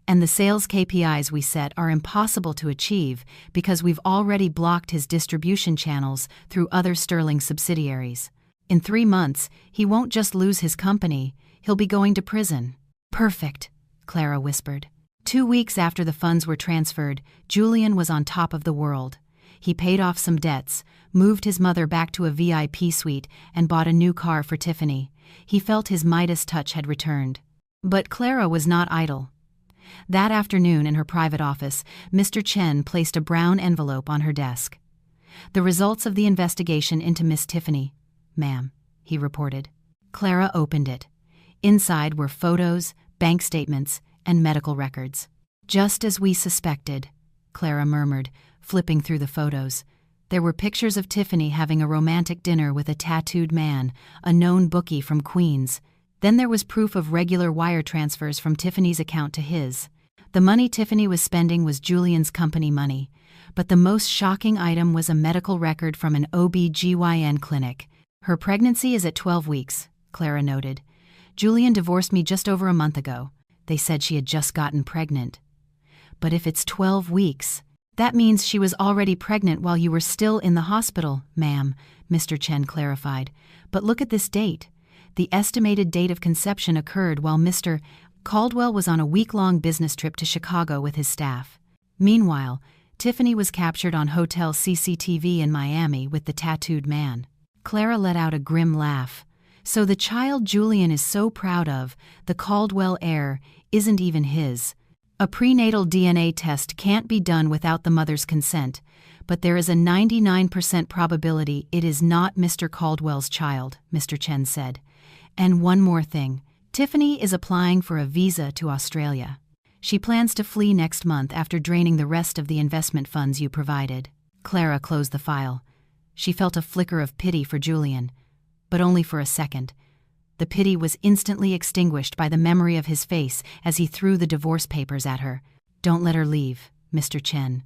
And the sales KPIs we set are impossible to achieve because we've already blocked his distribution channels through other Sterling subsidiaries. In 3 months, he won't just lose his company, he'll be going to prison. Perfect, Clara whispered. 2 weeks after the funds were transferred, Julian was on top of the world. He paid off some debts, moved his mother back to a VIP suite, and bought a new car for Tiffany. He felt his Midas touch had returned. But Clara was not idle. That afternoon in her private office, Mr. Chen placed a brown envelope on her desk. The results of the investigation into Miss Tiffany, ma'am, he reported. Clara opened it. Inside were photos, bank statements, and medical records. Just as we suspected, Clara murmured, flipping through the photos. There were pictures of Tiffany having a romantic dinner with a tattooed man, a known bookie from Queens. Then there was proof of regular wire transfers from Tiffany's account to his. The money Tiffany was spending was Julian's company money, but the most shocking item was a medical record from an OB/GYN clinic. Her pregnancy is at 12 weeks, Clara noted. Julian divorced me just over a month ago. They said she had just gotten pregnant. But if it's 12 weeks, that means she was already pregnant while you were still in the hospital, ma'am, Mr. Chen clarified. But look at this date. The estimated date of conception occurred while Mr. Caldwell was on a week-long business trip to Chicago with his staff. Meanwhile, Tiffany was captured on hotel CCTV in Miami with the tattooed man. Clara let out a grim laugh. So the child Julian is so proud of, the Caldwell heir, isn't even his. A prenatal DNA test can't be done without the mother's consent, but there is a 99% probability it is not Mr. Caldwell's child, Mr. Chen said. And one more thing. Tiffany is applying for a visa to Australia. She plans to flee next month after draining the rest of the investment funds you provided. Clara closed the file. She felt a flicker of pity for Julian, but only for a second. The pity was instantly extinguished by the memory of his face as he threw the divorce papers at her. Don't let her leave, Mr. Chen.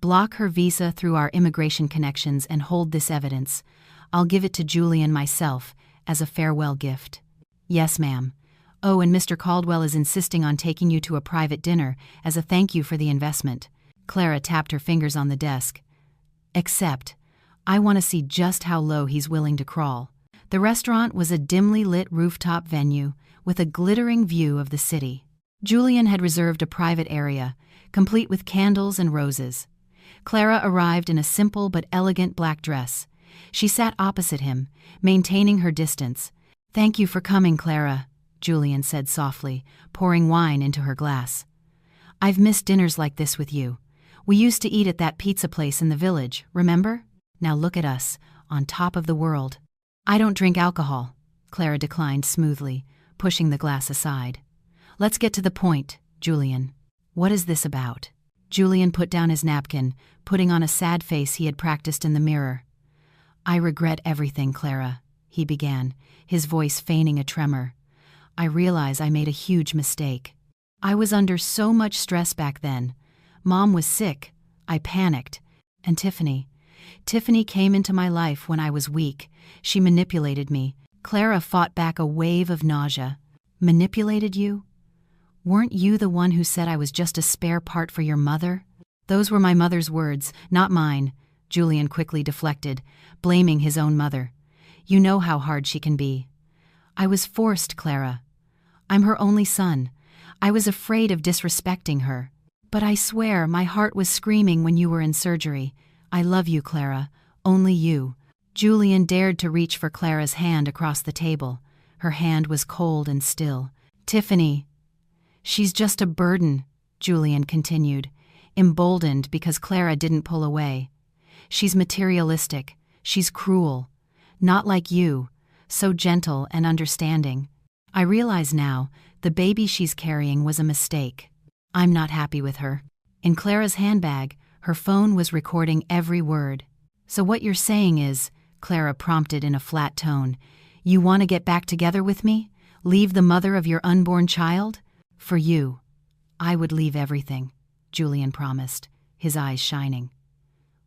Block her visa through our immigration connections and hold this evidence. I'll give it to Julian myself as a farewell gift. Yes, ma'am. Oh, and Mr. Caldwell is insisting on taking you to a private dinner as a thank you for the investment. Clara tapped her fingers on the desk. Except, I want to see just how low he's willing to crawl. The restaurant was a dimly lit rooftop venue with a glittering view of the city. Julian had reserved a private area, complete with candles and roses. Clara arrived in a simple but elegant black dress. She sat opposite him, maintaining her distance. Thank you for coming, Clara, Julian said softly, pouring wine into her glass. I've missed dinners like this with you. We used to eat at that pizza place in the village, remember? Now look at us, on top of the world. I don't drink alcohol, Clara declined smoothly, pushing the glass aside. Let's get to the point, Julian. What is this about? Julian put down his napkin, putting on a sad face he had practiced in the mirror. I regret everything, Clara, he began, his voice feigning a tremor. I realize I made a huge mistake. I was under so much stress back then. Mom was sick. I panicked. And Tiffany came into my life when I was weak. She manipulated me. Clara fought back a wave of nausea. Manipulated you? Weren't you the one who said I was just a spare part for your mother? Those were my mother's words, not mine, Julian quickly deflected, blaming his own mother. You know how hard she can be. I was forced, Clara. I'm her only son. I was afraid of disrespecting her. But I swear my heart was screaming when you were in surgery. I love you, Clara. Only you. Julian dared to reach for Clara's hand across the table. Her hand was cold and still. Tiffany. She's just a burden, Julian continued, emboldened because Clara didn't pull away. She's materialistic. She's cruel. Not like you, so gentle and understanding. I realize now the baby she's carrying was a mistake. I'm not happy with her. In Clara's handbag, her phone was recording every word. So what you're saying is, Clara prompted in a flat tone. "You want to get back together with me? Leave the mother of your unborn child? For you, I would leave everything," Julian promised, his eyes shining.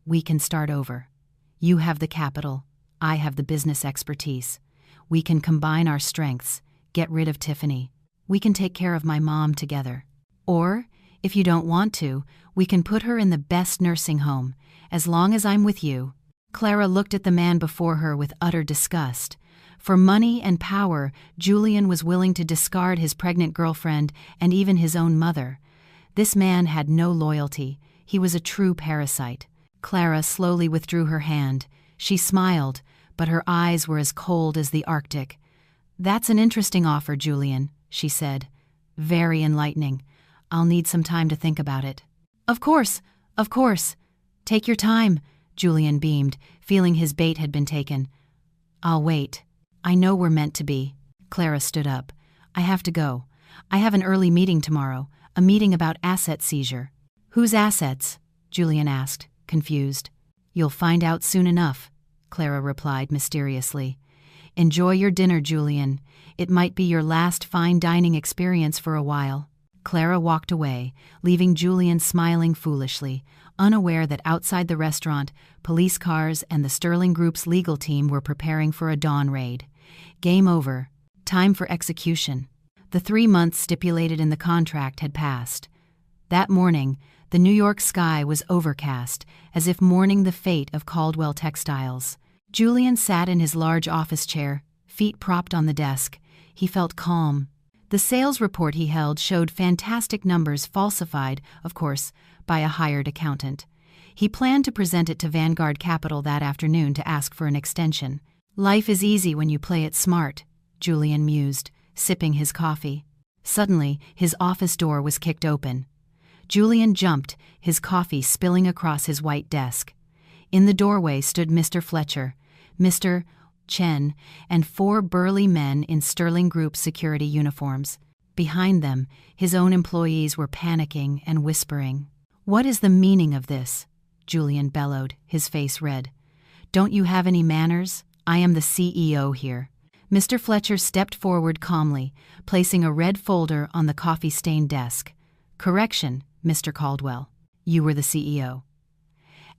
"We can start over. You have the capital, I have the business expertise. We can combine our strengths, get rid of Tiffany. We can take care of my mom together. Or, if you don't want to, we can put her in the best nursing home, as long as I'm with you." Clara looked at the man before her with utter disgust. For money and power, Julian was willing to discard his pregnant girlfriend and even his own mother. This man had no loyalty. He was a true parasite. Clara slowly withdrew her hand. She smiled, but her eyes were as cold as the Arctic. "That's an interesting offer, Julian," she said. "Very enlightening. I'll need some time to think about it." Of course. Take your time," Julian beamed, feeling his bait had been taken. "I'll wait. I know we're meant to be." Clara stood up. "I have to go. I have an early meeting tomorrow, a meeting about asset seizure." "Whose assets?" Julian asked, confused. "You'll find out soon enough," Clara replied mysteriously. "Enjoy your dinner, Julian. It might be your last fine dining experience for a while." Clara walked away, leaving Julian smiling foolishly, unaware that outside the restaurant, police cars and the Sterling Group's legal team were preparing for a dawn raid. Game over. Time for execution. The 3 months stipulated in the contract had passed. That morning, the New York sky was overcast, as if mourning the fate of Caldwell Textiles. Julian sat in his large office chair, feet propped on the desk. He felt calm. The sales report he held showed fantastic numbers falsified, of course, by a hired accountant. He planned to present it to Vanguard Capital that afternoon to ask for an extension. "Life is easy when you play it smart," Julian mused, sipping his coffee. Suddenly, his office door was kicked open. Julian jumped, his coffee spilling across his white desk. In the doorway stood Mr. Fletcher, Mr. Chen, and 4 burly men in Sterling Group security uniforms. Behind them, his own employees were panicking and whispering. "What is the meaning of this?" Julian bellowed, his face red. "Don't you have any manners? I am the CEO here." Mr. Fletcher stepped forward calmly, placing a red folder on the coffee-stained desk. "Correction, Mr. Caldwell. You were the CEO.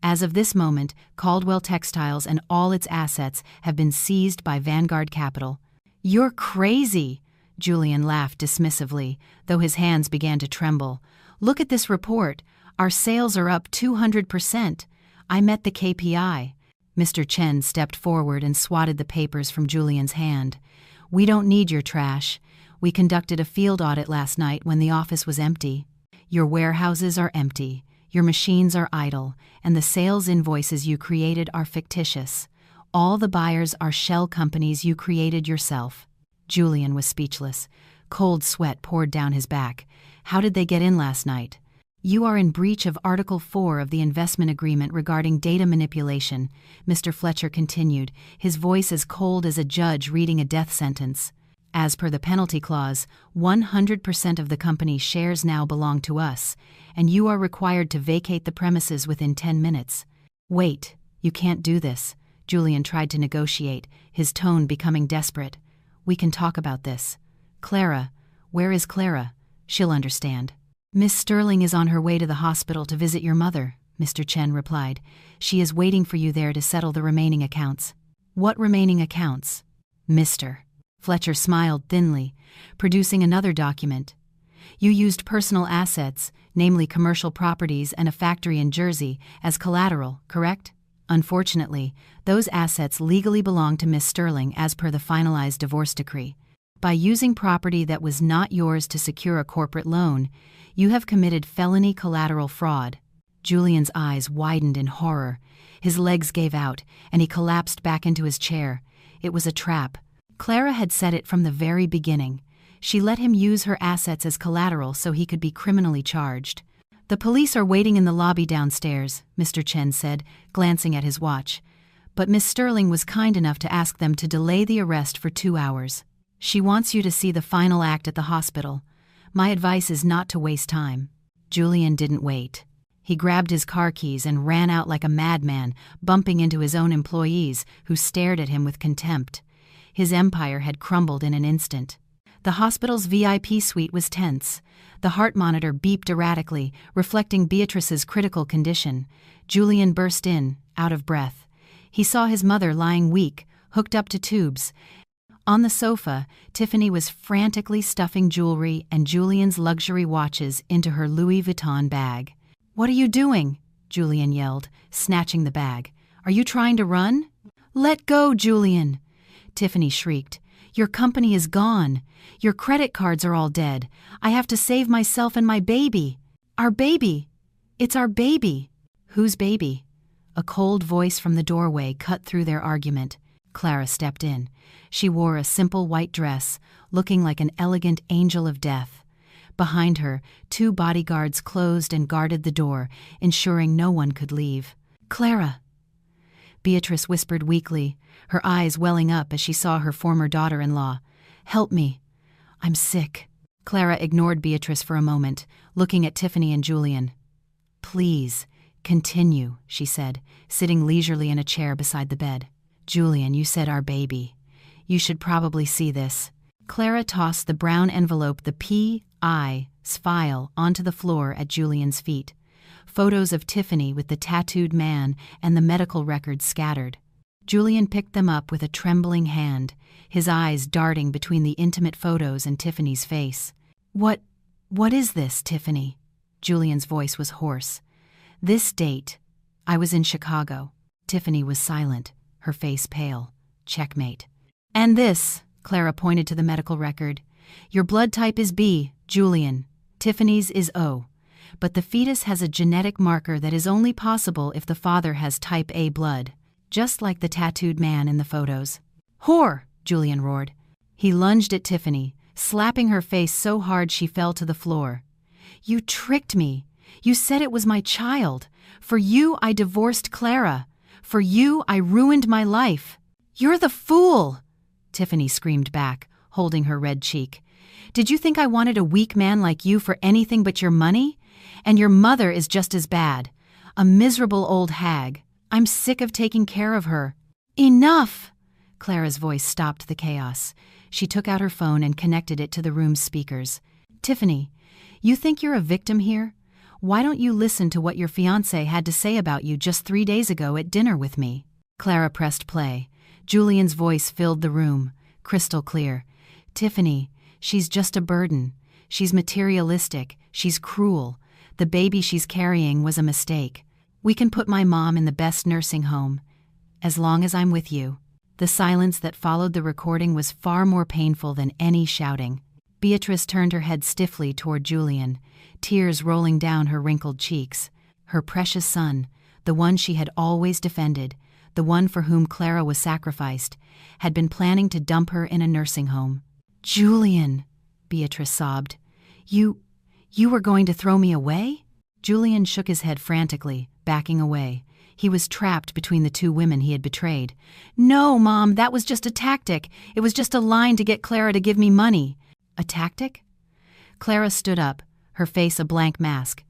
As of this moment, Caldwell Textiles and all its assets have been seized by Vanguard Capital." "You're crazy!" Julian laughed dismissively, though his hands began to tremble. "Look at this report. Our sales are up 200%. I met the KPI. Mr. Chen stepped forward and swatted the papers from Julian's hand. "We don't need your trash. We conducted a field audit last night when the office was empty. Your warehouses are empty. Your machines are idle, and the sales invoices you created are fictitious. All the buyers are shell companies you created yourself." Julian was speechless. Cold sweat poured down his back. "How did they get in last night?" "You are in breach of Article 4 of the investment agreement regarding data manipulation," Mr. Fletcher continued, his voice as cold as a judge reading a death sentence. "As per the penalty clause, 100% of the company's shares now belong to us, and you are required to vacate the premises within 10 minutes. "Wait, you can't do this," Julian tried to negotiate, his tone becoming desperate. "We can talk about this. Clara, where is Clara? She'll understand." "Miss Sterling is on her way to the hospital to visit your mother," Mr. Chen replied. "She is waiting for you there to settle the remaining accounts." "What remaining accounts?" "Mr." Fletcher smiled thinly, producing another document. "You used personal assets, namely commercial properties and a factory in Jersey, as collateral, correct? Unfortunately, those assets legally belong to Miss Sterling as per the finalized divorce decree. By using property that was not yours to secure a corporate loan, you have committed felony collateral fraud." Julian's eyes widened in horror. His legs gave out, and he collapsed back into his chair. It was a trap. Clara had said it from the very beginning. She let him use her assets as collateral so he could be criminally charged. "The police are waiting in the lobby downstairs," Mr. Chen said, glancing at his watch. "But Miss Sterling was kind enough to ask them to delay the arrest for 2 hours. She wants you to see the final act at the hospital. My advice is not to waste time." Julian didn't wait. He grabbed his car keys and ran out like a madman, bumping into his own employees, who stared at him with contempt. His empire had crumbled in an instant. The hospital's VIP suite was tense. The heart monitor beeped erratically, reflecting Beatrice's critical condition. Julian burst in, out of breath. He saw his mother lying weak, hooked up to tubes. On the sofa, Tiffany was frantically stuffing jewelry and Julian's luxury watches into her Louis Vuitton bag. "What are you doing?" Julian yelled, snatching the bag. "Are you trying to run?" "Let go, Julian!" Tiffany shrieked. "Your company is gone. Your credit cards are all dead. I have to save myself and my baby. Our baby! It's our baby!" "Whose baby?" A cold voice from the doorway cut through their argument. Clara stepped in. She wore a simple white dress, looking like an elegant angel of death. Behind her, 2 bodyguards closed and guarded the door, ensuring no one could leave. "Clara!" Beatrice whispered weakly, her eyes welling up as she saw her former daughter-in-law. "Help me. I'm sick." Clara ignored Beatrice for a moment, looking at Tiffany and Julian. "Please, continue," she said, sitting leisurely in a chair beside the bed. "Julian, you said our baby. You should probably see this." Clara tossed the brown envelope, the P.I.'s file, onto the floor at Julian's feet. Photos of Tiffany with the tattooed man and the medical records scattered. Julian picked them up with a trembling hand, his eyes darting between the intimate photos and Tiffany's face. What is this, Tiffany?" Julian's voice was hoarse. "This date. I was in Chicago." Tiffany was silent, her face pale. Checkmate. "And this," Clara pointed to the medical record. "Your blood type is B, Julian. Tiffany's is O. But the fetus has a genetic marker that is only possible if the father has type A blood, just like the tattooed man in the photos." "Whore!" Julian roared. He lunged at Tiffany, slapping her face so hard she fell to the floor. "You tricked me. You said it was my child. For you, I divorced Clara. For you, I ruined my life. You're the fool!" Tiffany screamed back, holding her red cheek. "Did you think I wanted a weak man like you for anything but your money? And your mother is just as bad. A miserable old hag. I'm sick of taking care of her." "Enough!" Clara's voice stopped the chaos. She took out her phone and connected it to the room's speakers. "Tiffany, you think you're a victim here? Why don't you listen to what your fiancé had to say about you just 3 days ago at dinner with me?" Clara pressed play. Julian's voice filled the room, crystal clear. "Tiffany, she's just a burden. She's materialistic. She's cruel. The baby she's carrying was a mistake. We can put my mom in the best nursing home. As long as I'm with you." The silence that followed the recording was far more painful than any shouting. Beatrice turned her head stiffly toward Julian, tears rolling down her wrinkled cheeks. Her precious son, the one she had always defended, the one for whom Clara was sacrificed, had been planning to dump her in a nursing home. "Julian," Beatrice sobbed. You were going to throw me away?" Julian shook his head frantically, backing away. He was trapped between the 2 women he had betrayed. "No, Mom, that was just a tactic. It was just a line to get Clara to give me money." "A tactic?" Clara stood up, her face a blank mask.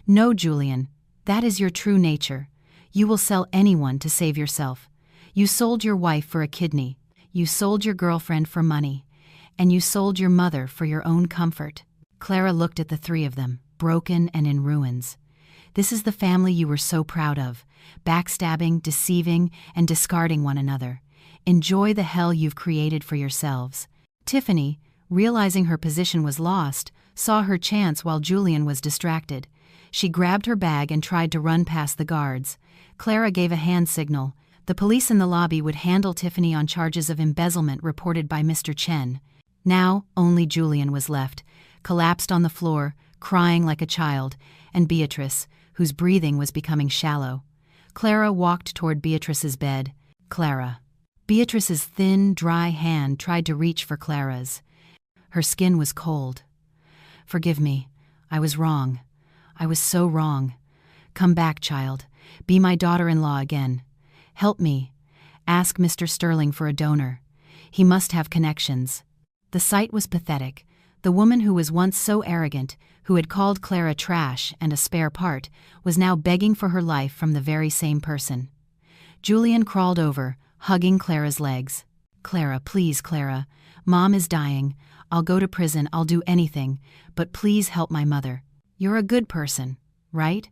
"No, Julian, that is your true nature. You will sell anyone to save yourself. You sold your wife for a kidney. You sold your girlfriend for money. And you sold your mother for your own comfort." Clara looked at the 3 of them, broken and in ruins. "This is the family you were so proud of, backstabbing, deceiving, and discarding one another. Enjoy the hell you've created for yourselves." Tiffany, realizing her position was lost, saw her chance while Julian was distracted. She grabbed her bag and tried to run past the guards. Clara gave a hand signal. The police in the lobby would handle Tiffany on charges of embezzlement reported by Mr. Chen. Now only Julian was left, collapsed on the floor, crying like a child, and Beatrice, whose breathing was becoming shallow. Clara walked toward Beatrice's bed. Clara. Beatrice's thin, dry hand tried to reach for Clara's. Her skin was cold. "Forgive me. I was wrong. I was so wrong. Come back, child. Be my daughter-in-law again. Help me. Ask Mr. Sterling for a donor. He must have connections." The sight was pathetic. The woman who was once so arrogant, who had called Clara trash and a spare part, was now begging for her life from the very same person. Julian crawled over, hugging Clara's legs. "Clara, please, Clara. Mom is dying. I'll go to prison, I'll do anything, but please help my mother. You're a good person, right?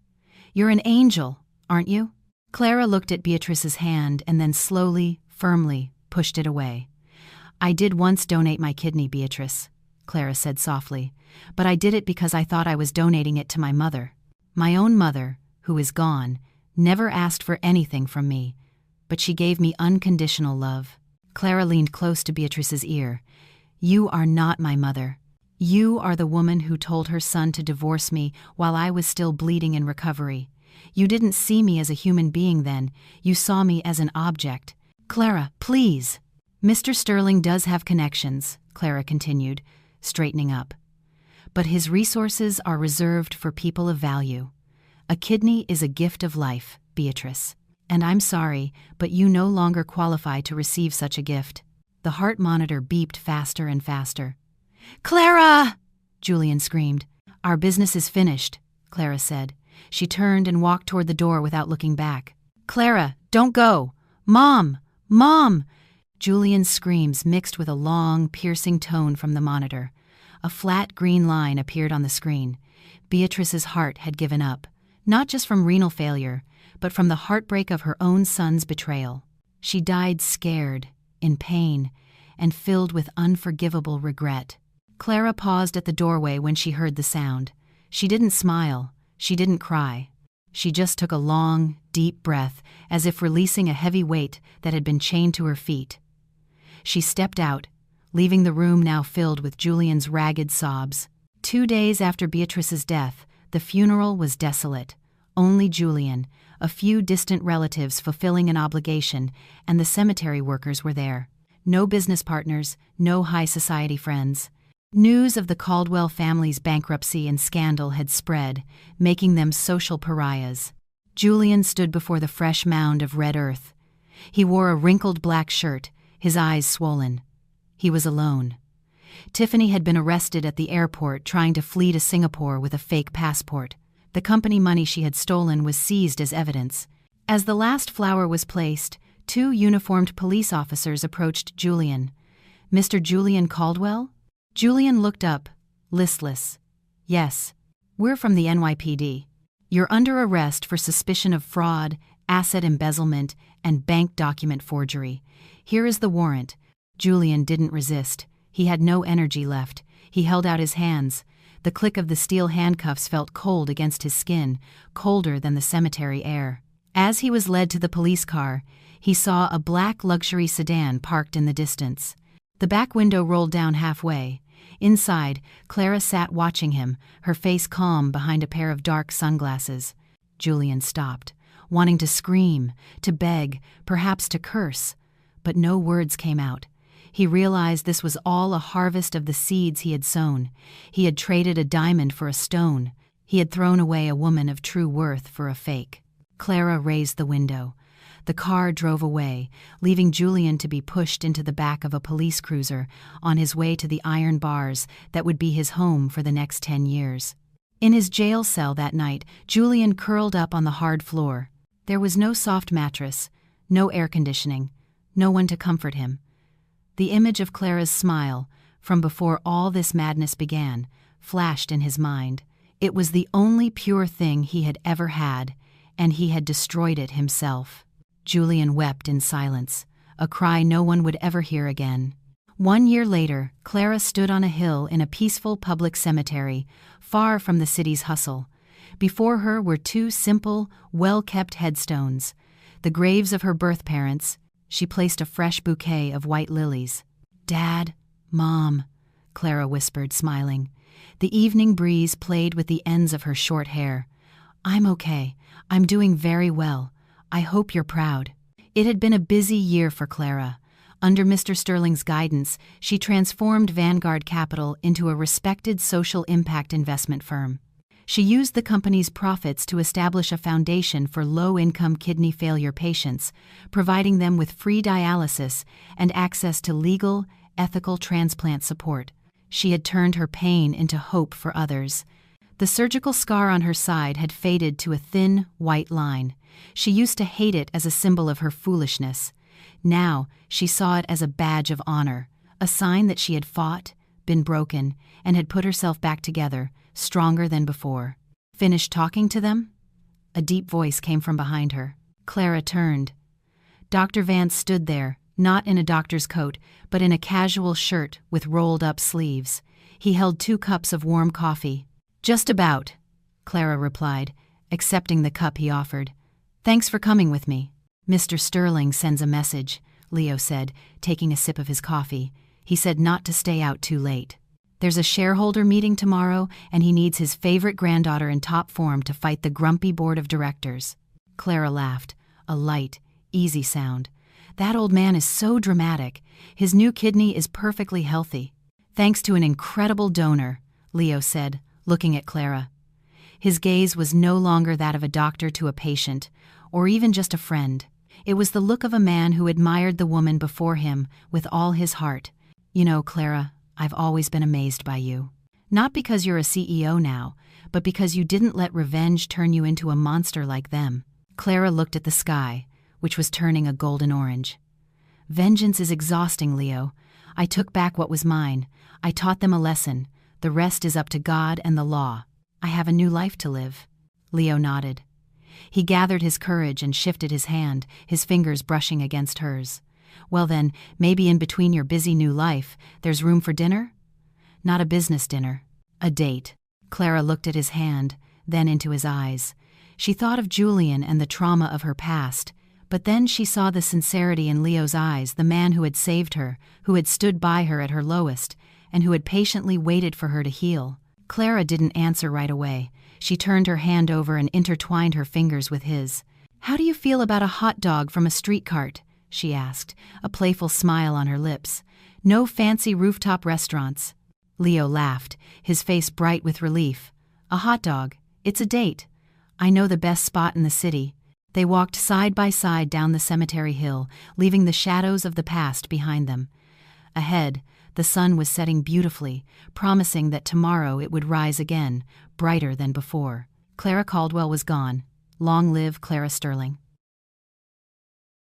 You're an angel, aren't you?" Clara looked at Beatrice's hand and then slowly, firmly, pushed it away. "I did once donate my kidney, Beatrice," Clara said softly, "but I did it because I thought I was donating it to my mother. My own mother, who is gone, never asked for anything from me, but she gave me unconditional love." Clara leaned close to Beatrice's ear. "You are not my mother. You are the woman who told her son to divorce me while I was still bleeding in recovery. You didn't see me as a human being then, you saw me as an object. Clara, please." "Mr. Sterling does have connections," Clara continued, straightening up. "But his resources are reserved for people of value. A kidney is a gift of life, Beatrice. And I'm sorry, but you no longer qualify to receive such a gift." The heart monitor beeped faster and faster. "Clara!" Julian screamed. "Our business is finished," Clara said. She turned and walked toward the door without looking back. "Clara, don't go! Mom! Mom!" Julian's screams mixed with a long, piercing tone from the monitor. A flat green line appeared on the screen. Beatrice's heart had given up, not just from renal failure, but from the heartbreak of her own son's betrayal. She died scared, in pain, and filled with unforgivable regret. Clara paused at the doorway when she heard the sound. She didn't smile, she didn't cry. She just took a long, deep breath, as if releasing a heavy weight that had been chained to her feet. She stepped out, leaving the room now filled with Julian's ragged sobs. 2 days after Beatrice's death, the funeral was desolate. Only Julian, a few distant relatives fulfilling an obligation, and the cemetery workers were there. No business partners, no high society friends. News of the Caldwell family's bankruptcy and scandal had spread, making them social pariahs. Julian stood before the fresh mound of red earth. He wore a wrinkled black shirt, his eyes swollen. He was alone. Tiffany had been arrested at the airport trying to flee to Singapore with a fake passport. The company money she had stolen was seized as evidence. As the last flower was placed, 2 uniformed police officers approached Julian. "Mr. Julian Caldwell?" Julian looked up, listless. "Yes, we're from the NYPD. You're under arrest for suspicion of fraud, asset embezzlement, and bank document forgery. Here is the warrant." Julian didn't resist. He had no energy left. He held out his hands. The click of the steel handcuffs felt cold against his skin, colder than the cemetery air. As he was led to the police car, he saw a black luxury sedan parked in the distance. The back window rolled down halfway. Inside, Clara sat watching him, her face calm behind a pair of dark sunglasses. Julian stopped, wanting to scream, to beg, perhaps to curse. But no words came out. He realized this was all a harvest of the seeds he had sown. He had traded a diamond for a stone. He had thrown away a woman of true worth for a fake. Clara raised the window. The car drove away, leaving Julian to be pushed into the back of a police cruiser on his way to the iron bars that would be his home for the next 10 years. In his jail cell that night, Julian curled up on the hard floor. There was no soft mattress, no air conditioning, no one to comfort him. The image of Clara's smile, from before all this madness began, flashed in his mind. It was the only pure thing he had ever had, and he had destroyed it himself. Julian wept in silence, a cry no one would ever hear again. 1 year later, Clara stood on a hill in a peaceful public cemetery, far from the city's hustle. Before her were 2 simple, well-kept headstones, the graves of her birth parents. She placed a fresh bouquet of white lilies. "Dad, Mom," Clara whispered, smiling. The evening breeze played with the ends of her short hair. "I'm okay. I'm doing very well. I hope you're proud." It had been a busy year for Clara. Under Mr. Sterling's guidance, she transformed Vanguard Capital into a respected social impact investment firm. She used the company's profits to establish a foundation for low-income kidney failure patients, providing them with free dialysis and access to legal, ethical transplant support. She had turned her pain into hope for others. The surgical scar on her side had faded to a thin, white line. She used to hate it as a symbol of her foolishness. Now, she saw it as a badge of honor, a sign that she had fought, been broken, and had put herself back together, stronger than before. Finished talking to them? A deep voice came from behind her. Clara turned. Dr. Vance stood there, not in a doctor's coat, but in a casual shirt with rolled-up sleeves. He held 2 cups of warm coffee. "Just about," Clara replied, accepting the cup he offered. "Thanks for coming with me." "Mr. Sterling sends a message," Leo said, taking a sip of his coffee. "He said not to stay out too late. There's a shareholder meeting tomorrow, and he needs his favorite granddaughter in top form to fight the grumpy board of directors." Clara laughed, a light, easy sound. "That old man is so dramatic. His new kidney is perfectly healthy. Thanks to an incredible donor," Leo said, looking at Clara. His gaze was no longer that of a doctor to a patient, or even just a friend. It was the look of a man who admired the woman before him with all his heart. "You know, Clara, I've always been amazed by you. Not because you're a CEO now, but because you didn't let revenge turn you into a monster like them." Clara looked at the sky, which was turning a golden orange. "Vengeance is exhausting, Leo. I took back what was mine. I taught them a lesson. The rest is up to God and the law. I have a new life to live." Leo nodded. He gathered his courage and shifted his hand, his fingers brushing against hers. "Well then, maybe in between your busy new life, there's room for dinner?" "Not a business dinner. A date." Clara looked at his hand, then into his eyes. She thought of Julian and the trauma of her past, but then she saw the sincerity in Leo's eyes, the man who had saved her, who had stood by her at her lowest, and who had patiently waited for her to heal. Clara didn't answer right away. She turned her hand over and intertwined her fingers with his. "How do you feel about a hot dog from a street cart?" she asked, a playful smile on her lips. "No fancy rooftop restaurants." Leo laughed, his face bright with relief. "A hot dog. It's a date. I know the best spot in the city." They walked side by side down the cemetery hill, leaving the shadows of the past behind them. Ahead, the sun was setting beautifully, promising that tomorrow it would rise again, brighter than before. Clara Caldwell was gone. Long live Clara Sterling.